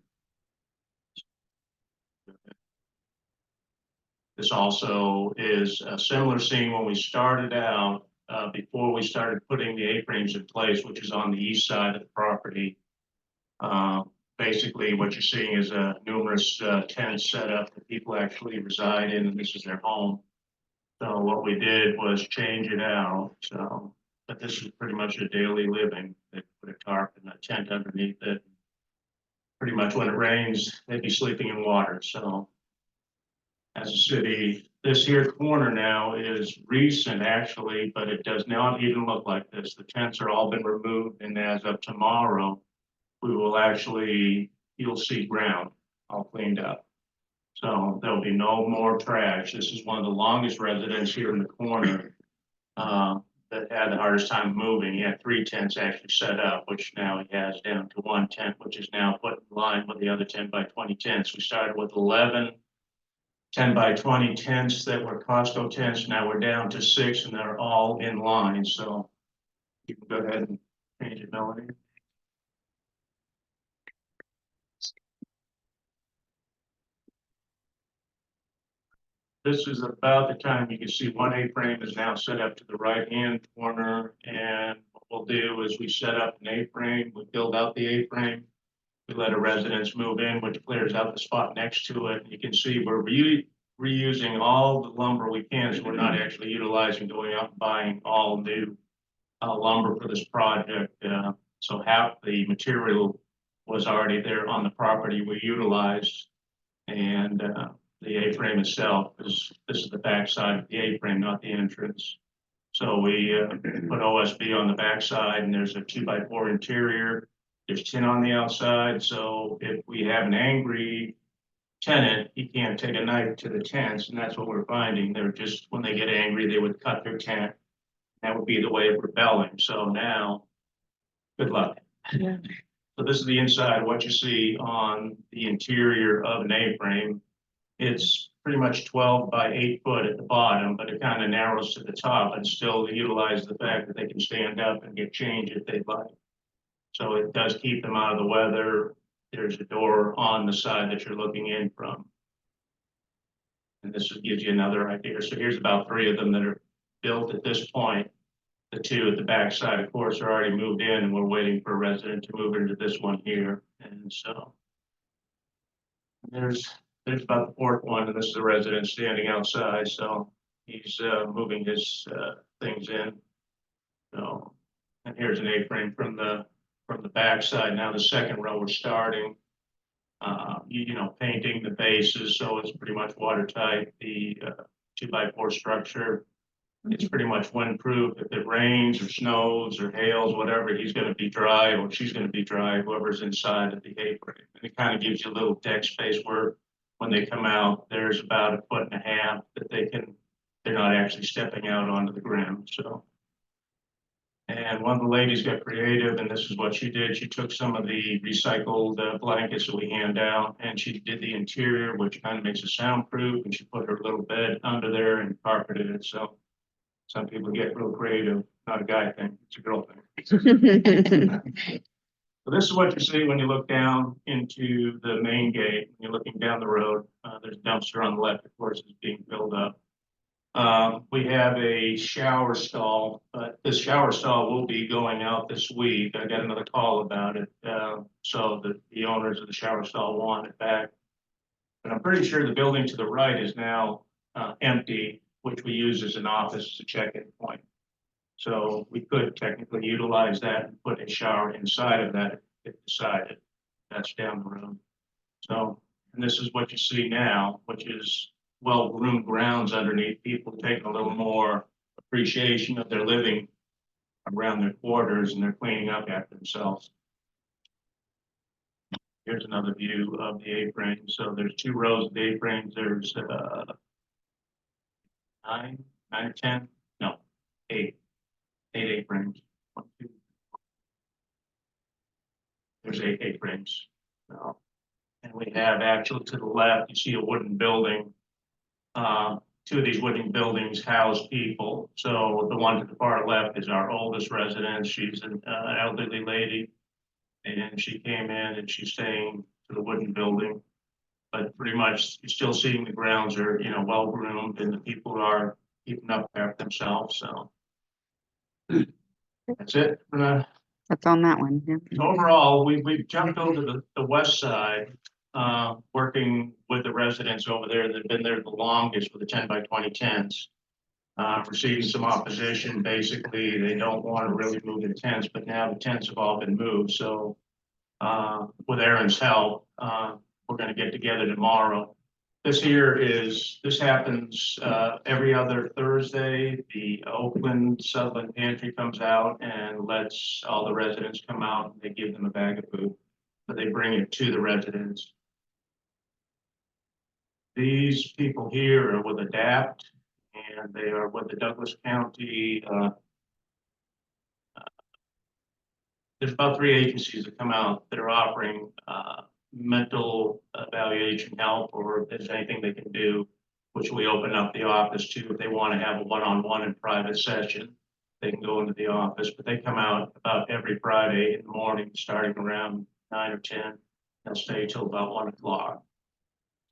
This also is a similar scene when we started out, before we started putting the A-frames in place, which is on the east side of the property. Basically what you're seeing is numerous tents set up that people actually reside in, and this is their home. So what we did was change it out. So, but this is pretty much a daily living. They put a tarp and a tent underneath it. Pretty much when it rains, they'd be sleeping in water. So as a city, this here corner now is recent actually, but it does not even look like this. The tents are all been removed, and as of tomorrow, we will actually, you'll see ground all cleaned up. So there'll be no more trash. This is one of the longest residents here in the corner. That had the hardest time moving. He had 3 tents actually set up, which now he has down to 1 tent, which is now put in line with the other 10 by 20 tents. We started with 11 10 by 20 tents that were Costco tents. Now we're down to 6 and they're all in line. So you can go ahead and change it, Melanie. This is about the time you can see one A-frame is now set up to the right-hand corner. And what we'll do is we set up an A-frame, we build out the A-frame. We let a residence move in, which clears out the spot next to it. You can see we're reusing all the lumber we can, so we're not actually utilizing going out and buying all new lumber for this project. So half the material was already there on the property we utilized. And the A-frame itself this is the backside of the A-frame, not the entrance. So we put OSB on the backside, and there's a 2x4 interior. There's tin on the outside, so if we have an angry tenant, he can't take a knife to the tents, and that's what we're finding. They're just, when they get angry, they would cut their tent. That would be the way of rebelling. So now, good luck. Yeah. So this is the inside, what you see on the interior of an A-frame. It's pretty much 12 by 8 foot at the bottom, but it kind of narrows to the top and still utilize the fact that they can stand up and get change if they'd like. So it does keep them out of the weather. There's a door on the side that you're looking in from. And this gives you another idea. So here's about 3 of them that are built at this point. The 2 at the back side, of course, are already moved in, and we're waiting for a resident to move into this one here. And so there's about the 4th one, and this is a resident standing outside. So he's moving his things in. So, and here's an A-frame from the back side. Now the 2nd row we're starting, you know, painting the bases, so it's pretty much watertight. The 2x4 structure, it's pretty much windproof. If it rains or snows or hails, whatever, he's going to be dry, or she's going to be dry, whoever's inside of the A-frame. And it kind of gives you a little deck space where when they come out, there's about 1.5 feet that they're not actually stepping out onto the ground. So. And one of the ladies got creative, and this is what she did. She took some of the recycled blankets that we hand out, and she did the interior, which kind of makes it soundproof, and she put her little bed under there and carpeted it. So some people get real creative. Not a guy thing, it's a girl thing. So this is what you see when you look down into the main gate. When you're looking down the road, there's a dumpster on the left, of course, is being filled up. We have a shower stall, but this shower stall will be going out this week. I got another call about it. So the owners of the shower stall want it back. But I'm pretty sure the building to the right is now empty, which we use as an office, as a check-in point. So we could technically utilize that and put a shower inside of that if decided. That's down the road. So, and this is what you see now, which is well-groomed grounds underneath, people taking a little more appreciation of their living around their quarters, and they're cleaning up after themselves. Here's another view of the A-frame. So there's 2 rows of A-frames. There's 9 or 10, no, 8 A-frames. 1, 2. There's 8 A-frames. And we have actually to the left, you see a wooden building. 2 of these wooden buildings house people. So the one to the far left is our oldest resident. She's an elderly lady, and she came in and she's staying to the wooden building. But pretty much you're still seeing the grounds are, you know, well groomed, and the people are keeping up after themselves. So that's it. That's on that one. Yeah. Overall, we've jumped over the west side, working with the residents over there that have been there the longest with the 10 by 20 tents. Receiving some opposition. Basically, they don't want to really move the tents, but now the tents have all been moved. So with Aaron's help, we're going to get together tomorrow. This happens every other Thursday. The Oakland Sutherland Pantry comes out and lets all the residents come out, and they give them a bag of food, but they bring it to the residents. These people here are with ADAPT, and they are with the Douglas County, there's about 3 agencies that come out that are offering mental evaluation help, or if there's anything they can do, which we open up the office to. If they want to have a one-on-one and private session, they can go into the office, but they come out about every Friday in the morning, starting around 9 or 10. They'll stay till about 1 o'clock.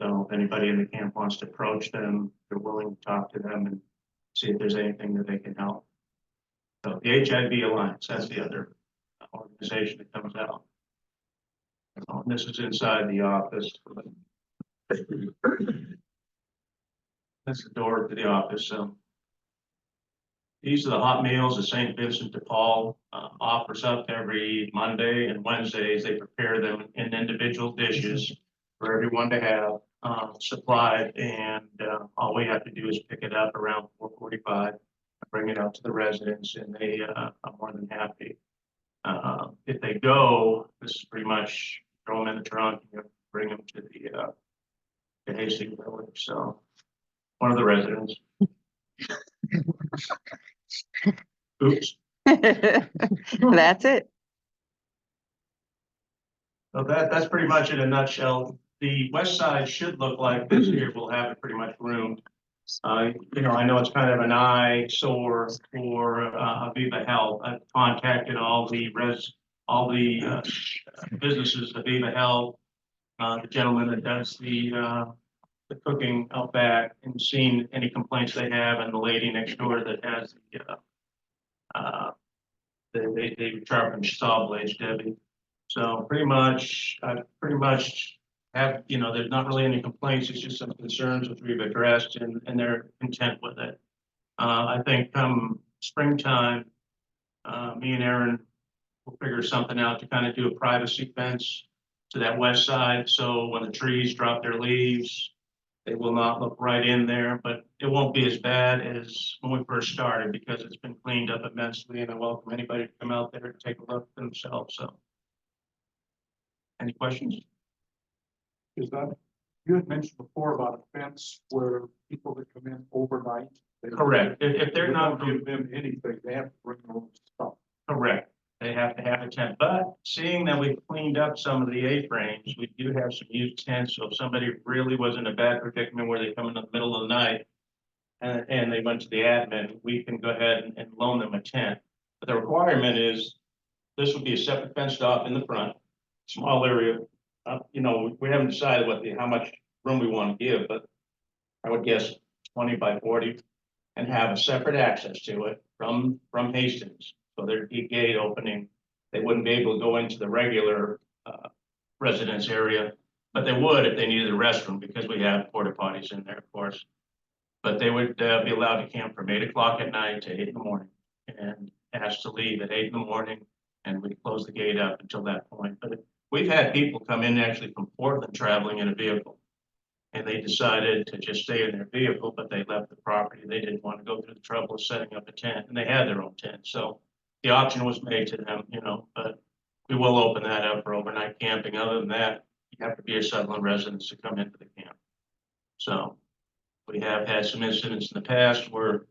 So if anybody in the camp wants to approach them, they're willing to talk to them and see if there's anything that they can help. So the HIV Alliance, that's the other organization that comes out. And this is inside the office. That's the door to the office. So these are the hot meals that St. Vincent de Paul offers up every Monday and Wednesdays. They prepare them in individual dishes for everyone to have supplied, and all we have to do is pick it up around 4:45, bring it out to the residents, and they are more than happy. If they go, this is pretty much throw them in the trunk and bring them to the Hastings Village. So one of the residents. Oops. That's it. So that's pretty much in a nutshell. The west side should look like this here. We'll have it pretty much roomed. I know it's kind of an eyesore for Aviva Health. I've contacted all the businesses, Aviva Health, the gentleman that does the cooking out back, and seen any complaints they have, and the lady next door that has they sharpen saw blades, Debbie. So pretty much have, there's not really any complaints. It's just some concerns which we've addressed, and they're content with it. I think come springtime, me and Aaron will figure something out to kind of do a privacy fence to that west side. So when the trees drop their leaves, they will not look right in there, but it won't be as bad as when we first started, because it's been cleaned up immensely, and I welcome anybody to come out there and take a look themselves. So any questions? Is that, you had mentioned before about a fence where people that come in overnight. Correct. If they're not give them anything, they have to bring their own stuff. correct, they have to have a tent. But seeing that we've cleaned up some of the A-frames, we do have some used tents. So if somebody really was in a bad predicament where they come in the middle of the night and they went to the admin, we can go ahead and loan them a tent. But the requirement is this would be a separate fenced off in the front, small area. We haven't decided how much room we want to give, but I would guess 20 by 40, and have a separate access to it from Hastings. So there'd be a gate opening. They wouldn't be able to go into the regular residence area, but they would if they needed a restroom, because we have porta potties in there, of course. But they would be allowed to camp from 8 o'clock at night to 8 in the morning, and asked to leave at 8 in the morning, and we close the gate up until that point. But we've had people come in actually from Portland traveling in a vehicle, and they decided to just stay in their vehicle, but they left the property. They didn't want to go through the trouble of setting up a tent, and they had their own tent. So the option was made to them, but we will open that up for overnight camping. Other than that, you have to be a Sutherland resident to come into the camp. So we have had some incidents in the past where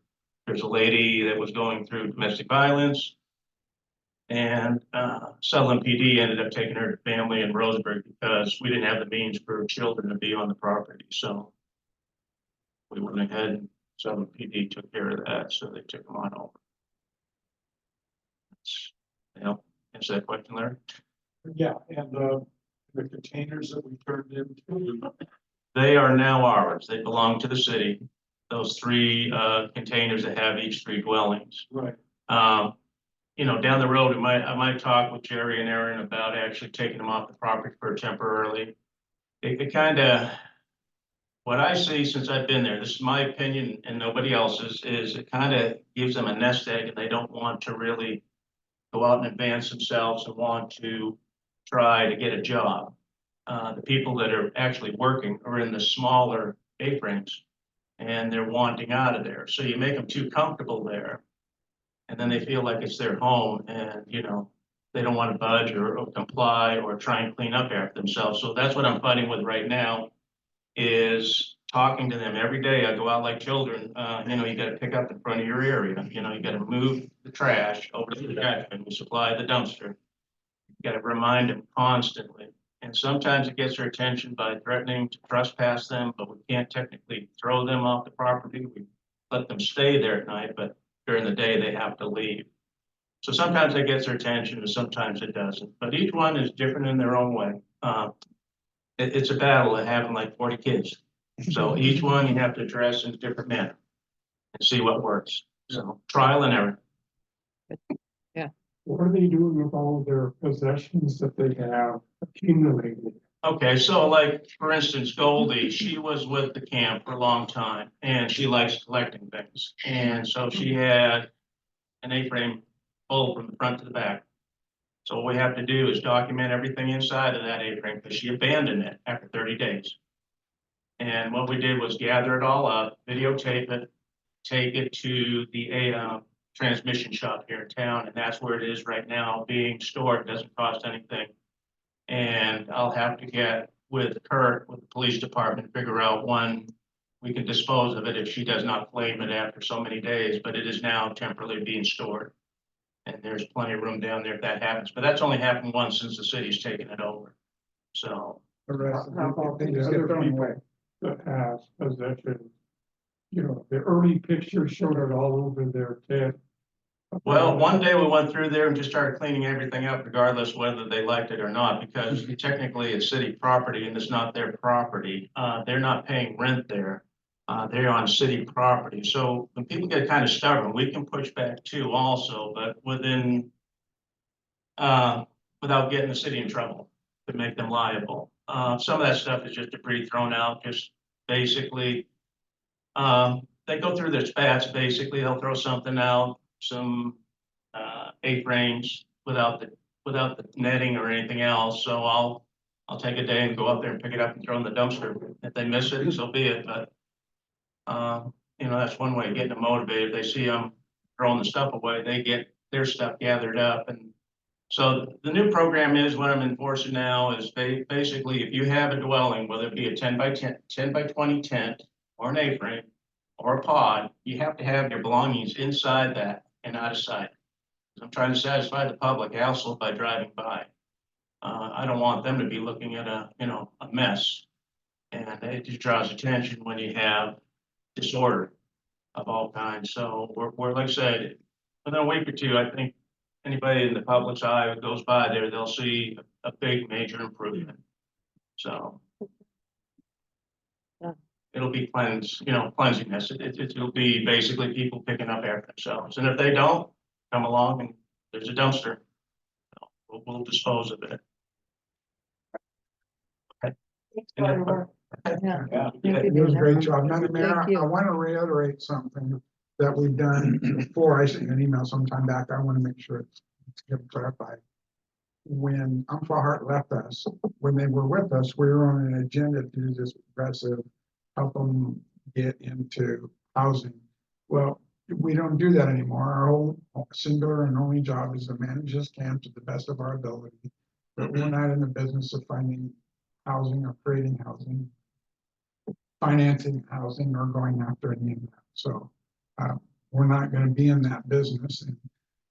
there's a lady that was going through domestic violence, and Sutherland PD ended up taking her to family in Roseburg because we didn't have the means for children to be on the property. So we went ahead and Sutherland PD took care of that. So they took them on over. Answer that question, Larry? Yeah, and the containers that we turned into. They are now ours. They belong to the city. Those 3 containers that have each 3 dwellings. Right. Down the road, I might talk with Jerry and Aaron about actually taking them off the property for temporarily. It kind of, what I see since I've been there, this is my opinion and nobody else's, is it kind of gives them a nest egg, and they don't want to really go out and advance themselves and want to try to get a job. The people that are actually working are in the smaller A-frames, and they're wanting out of there. So you make them too comfortable there, and then they feel like it's their home, and they don't want to budge or comply or try and clean up after themselves. So that's what I'm fighting with right now, is talking to them every day. I go out like children, you gotta pick up in front of your area, you gotta move the trash over to the trash bin, we supply the dumpster. You gotta remind them constantly. And sometimes it gets their attention by threatening to trespass them, but we can't technically throw them off the property. We let them stay there at night, but during the day they have to leave. So sometimes it gets their attention and sometimes it doesn't, but each one is different in their own way. It's a battle of having like 40 kids. So each one you have to address in a different manner and see what works. So trial and error. What are they doing with all of their possessions that they have accumulated? Okay, so like, for instance, Goldie, she was with the camp for a long time and she likes collecting things. And so she had an A-frame full from the front to the back. So what we have to do is document everything inside of that A-frame because she abandoned it after 30 days. And what we did was gather it all up, videotape it, take it to the transmission shop here in town, and that's where it is right now, being stored, doesn't cost anything. And I'll have to get with Kurt, with the police department, figure out when we can dispose of it if she does not claim it after so many days, but it is now temporarily being stored. And there's plenty of room down there if that happens, but that's only happened once since the city's taken it over. So, The rest How of about the the things get other thrown people away. that has possession? The early pictures showed it all over their tent. well, one day we went through there and just started cleaning everything up regardless whether they liked it or not, because technically it's city property and it's not their property. They're not paying rent there. They're on city property. So when people get kind of stubborn, we can push back too also, but without getting the city in trouble to make them liable. Some of that stuff is just debris thrown out, just basically, they go through their spats, basically, they'll throw something out, some A-frames without the netting or anything else, so I'll take a day and go up there and pick it up and throw in the dumpster. If they miss it, so be it, but that's one way of getting them motivated. They see them throwing the stuff away, they get their stuff gathered up. And so the new program is, what I'm enforcing now is basically, if you have a dwelling, whether it be a 10 by 20 tent or an A-frame or a pod, you have to have your belongings inside that and out of sight. I'm trying to satisfy the public also by driving by. I don't want them to be looking at a mess. And it just draws attention when you have disorder of all kinds. So we're like I said, within a week or two, I think anybody in the public's eye who goes by there, they'll see a big major improvement. So it'll be cleanliness. It'll be basically people picking up after themselves. And if they don't, come along and there's a dumpster. We'll dispose of it. Yeah, it was a great job. Madam Mayor, I want to reiterate something that we've done before. I sent you an email sometime back. I want to make sure it's clarified. When Umpqua Hart left us, when they were with us, we were on an agenda to do this progressive, help them get into housing. Well, we don't do that anymore. Our whole singular and only job is to manage this camp to the best of our ability. But we're not in the business of finding housing or creating housing, financing housing, or going after any of that. So we're not going to be in that business. And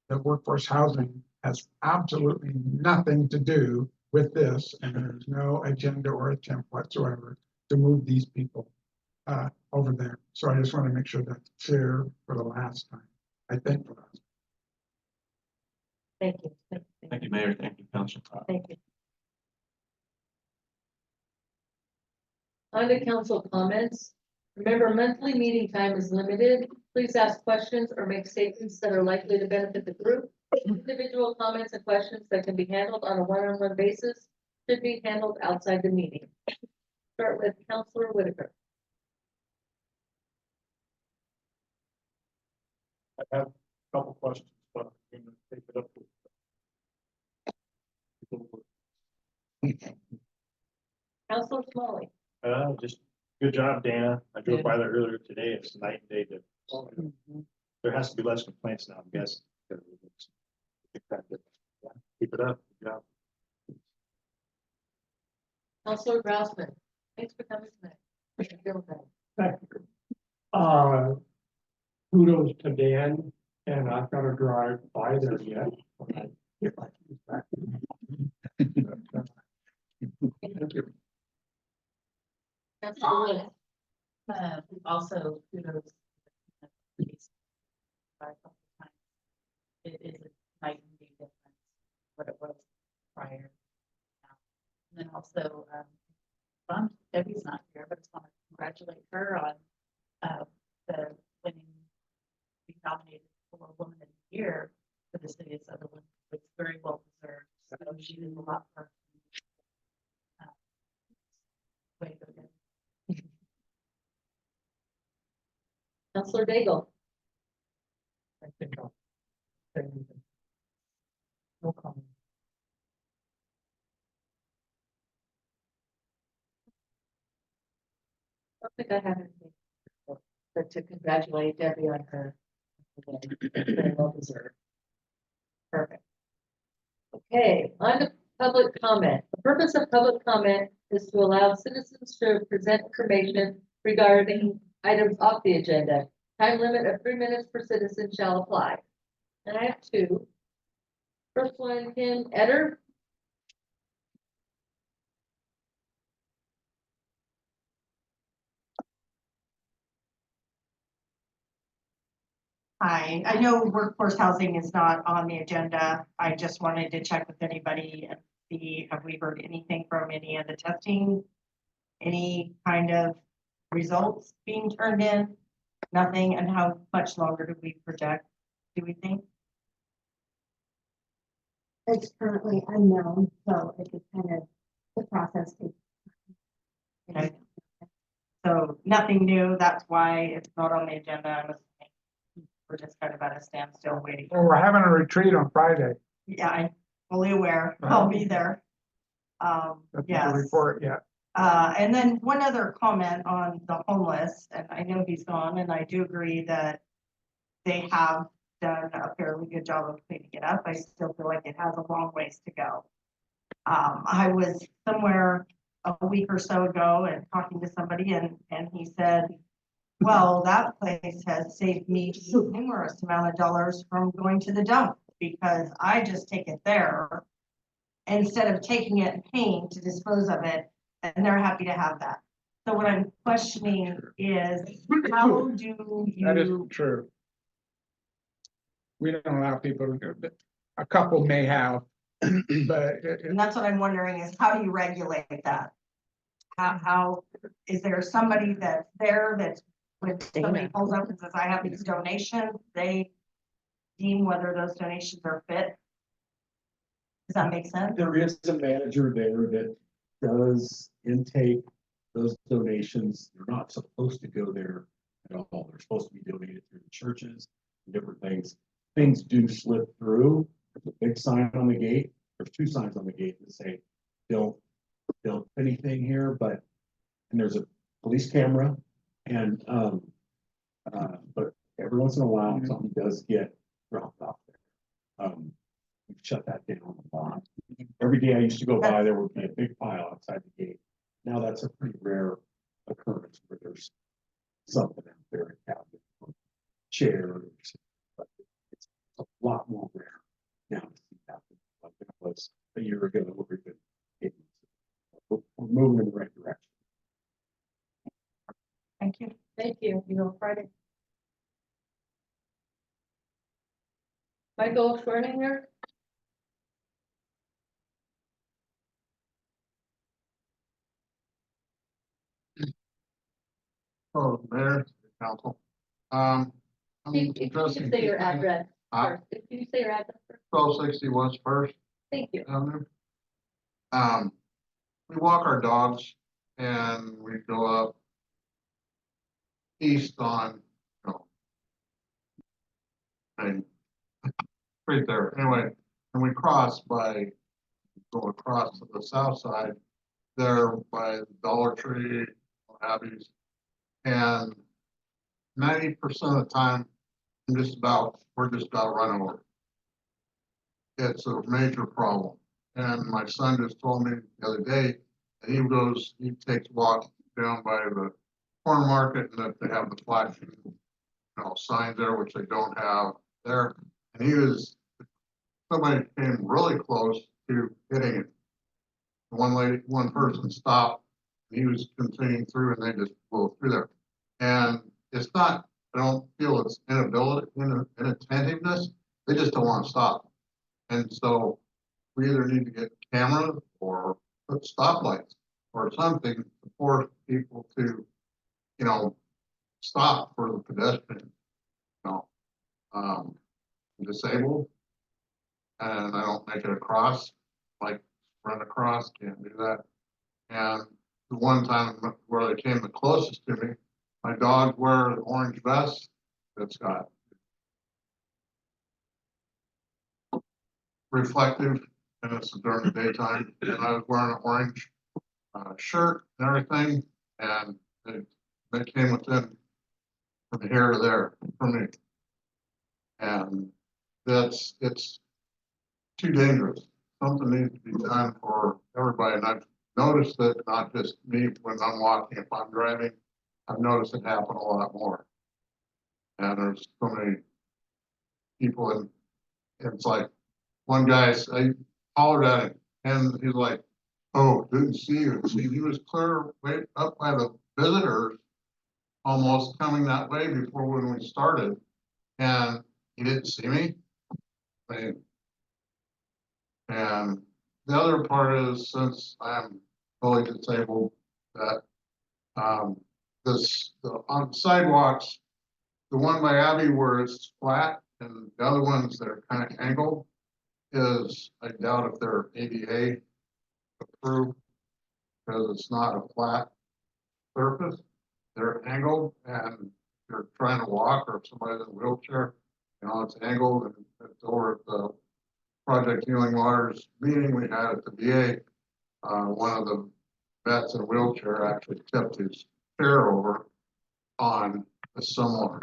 the workforce housing has absolutely nothing to do with this, and there's no agenda or attempt whatsoever to move these people over there. So I just want to make sure that's clear for the last time. I think for us. Thank you. Thank you, Mayor. Thank you, Council. Thank you. On to council comments. Remember, monthly meeting time is limited. Please ask questions or make statements that are likely to benefit the group. Individual comments and questions that can be handled on a one-on-one basis should be handled outside the meeting. Start with Councilor Whitaker. I have a couple questions, but I'm going to take it up with. Councilor Smalley. Just good job, Dana. I drove by there earlier today. It's night and day. There has to be less complaints now, I'm guessing. Keep it up. Good job. Councilor Grousman. Thanks for coming tonight. Kudos to Dan, and I've got to drive by there yet. when I get my keys back. Thank you. Absolutely. Also, kudos. It is a night and day difference, what it was prior. And then also, Debbie's not here, but I just want to congratulate her on, the winning, being nominated for Woman of the Year for the city of Sutherland. It's very well deserved, so she did a lot for. Way to go, Debbie. Counselor Daigle. I think I'll say anything. No comment. I don't think I have anything, but to congratulate Debbie on her. Very well deserved. Perfect. Okay, on to public comment. The purpose of public comment is to allow citizens to present information regarding items off the agenda. Time limit of 3 minutes per citizen shall apply. And I have two. First one, Kim Etter. Hi, I know workforce housing is not on the agenda. I just wanted to check with anybody and see, have we heard anything from any of the testing? Any kind of results being turned in? Nothing, and how much longer do we project, do we think? It's currently unknown, so it is kind of the process takes. Okay. So nothing new, that's why it's not on the agenda. I'm assuming we're just kind of at a standstill waiting. Well, we're having a retreat on Friday. Yeah, I'm fully aware. I'll be there. That's the Yes. report yet. And then one other comment on the homeless, and I know he's gone, and I do agree that they have done a fairly good job of cleaning it up. I still feel like it has a long ways to go. I was somewhere a week or so ago and talking to somebody and he said, well, that place has saved me numerous amount of dollars from going to the dump because I just take it there instead of taking it and paying to dispose of it, and they're happy to have that. So what I'm questioning is, how do That is you, true. We don't allow people to go, but a couple may have, but and that's what I'm wondering is, how do you regulate that? How, is there somebody that's there that's, when somebody pulls up and says, I have these donations, they deem whether those donations are fit? Does that make sense? There is a manager there that does intake those donations. They're not supposed to go there at all. They're supposed to be donated through the churches, and different things. Things do slip through. There's a big sign on the gate. There's two signs on the gate that say, don't anything here, but, and there's a police camera and, but every once in a while, something does get dropped off there. We've shut that down a lot. Every day I used to go by, there would be a big pile outside the gate. Now that's a pretty rare occurrence where there's something out there, a cabinet, or chairs, but it's a lot more rare now to see that like it was a year ago. We're moving in the right direction. Thank you. Thank you. You know, Friday. Michael Schwerninger. Oh, Mayor, Council. If you could say your address first. If you say your address first. 1260 West First. Thank you. Avenue. We walk our dogs and we go up east on, and right there, anyway, and we go across to the south side there by the Dollar Tree, Abby's, and 90% of the time, we're just about run over. It's a major problem. And my son just told me the other day that he takes a walk down by the corn market and that they have the flashing, signs there, which they don't have there. And somebody came really close to hitting it. One person stopped, he was continuing through and they just blew through there. And it's not, I don't feel it's inattentiveness, they just don't want to stop. And so we either need to get cameras or put stoplights or something to force people to, stop for the pedestrian, disabled. And I don't make it across, like run across, can't do that. And the one time where they came the closest to me, my dog wears an orange vest that's got reflective, and it's during the daytime, and I was wearing an orange shirt and everything, and they came within from here to there for me. And it's too dangerous. Something needs to be done for everybody, and I've noticed that not just me when I'm walking, if I'm driving, I've noticed it happen a lot more. And there's so many people, and it's like one guy, I hollered at him, and he's like, "Oh, didn't see you." See, he was clear way up by the visitors, almost coming that way before when we started, and he didn't see me. And the other part is, since I'm fully disabled, that on sidewalks, the one by Abbey where it's flat and the other ones that are kind of angled is, I doubt if they're ADA approved because it's not a flat surface. They're angled, and if you're trying to walk or if somebody's in a wheelchair, it's angled, and it's over at the Project Healing Waters meeting we had at the VA. One of the vets in a wheelchair actually tipped his chair over on a similar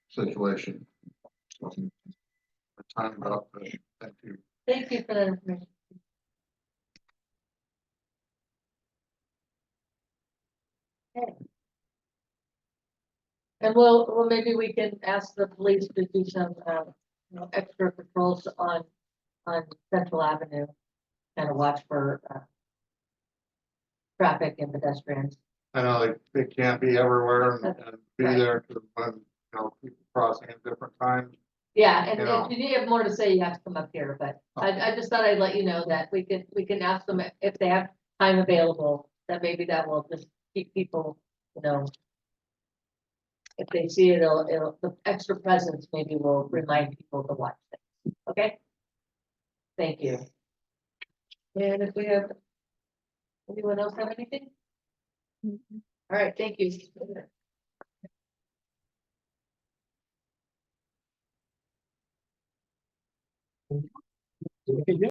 situation. So, time up, thank you. Thank you for that information. Okay. And maybe we can ask the police to do some, extra patrols on Central Avenue. Kind of watch for, traffic and pedestrians. I know they can't be everywhere and be Right. there to when, people crossing at different times. Yeah, and if you have more to say, you have to come up here, but I just thought I'd let you know that we can ask them if they have time available, that maybe that will just keep people, if they see it, the extra presence maybe will remind people to watch things, okay? Thank you. And if we have, anyone else have anything? All right, thank you.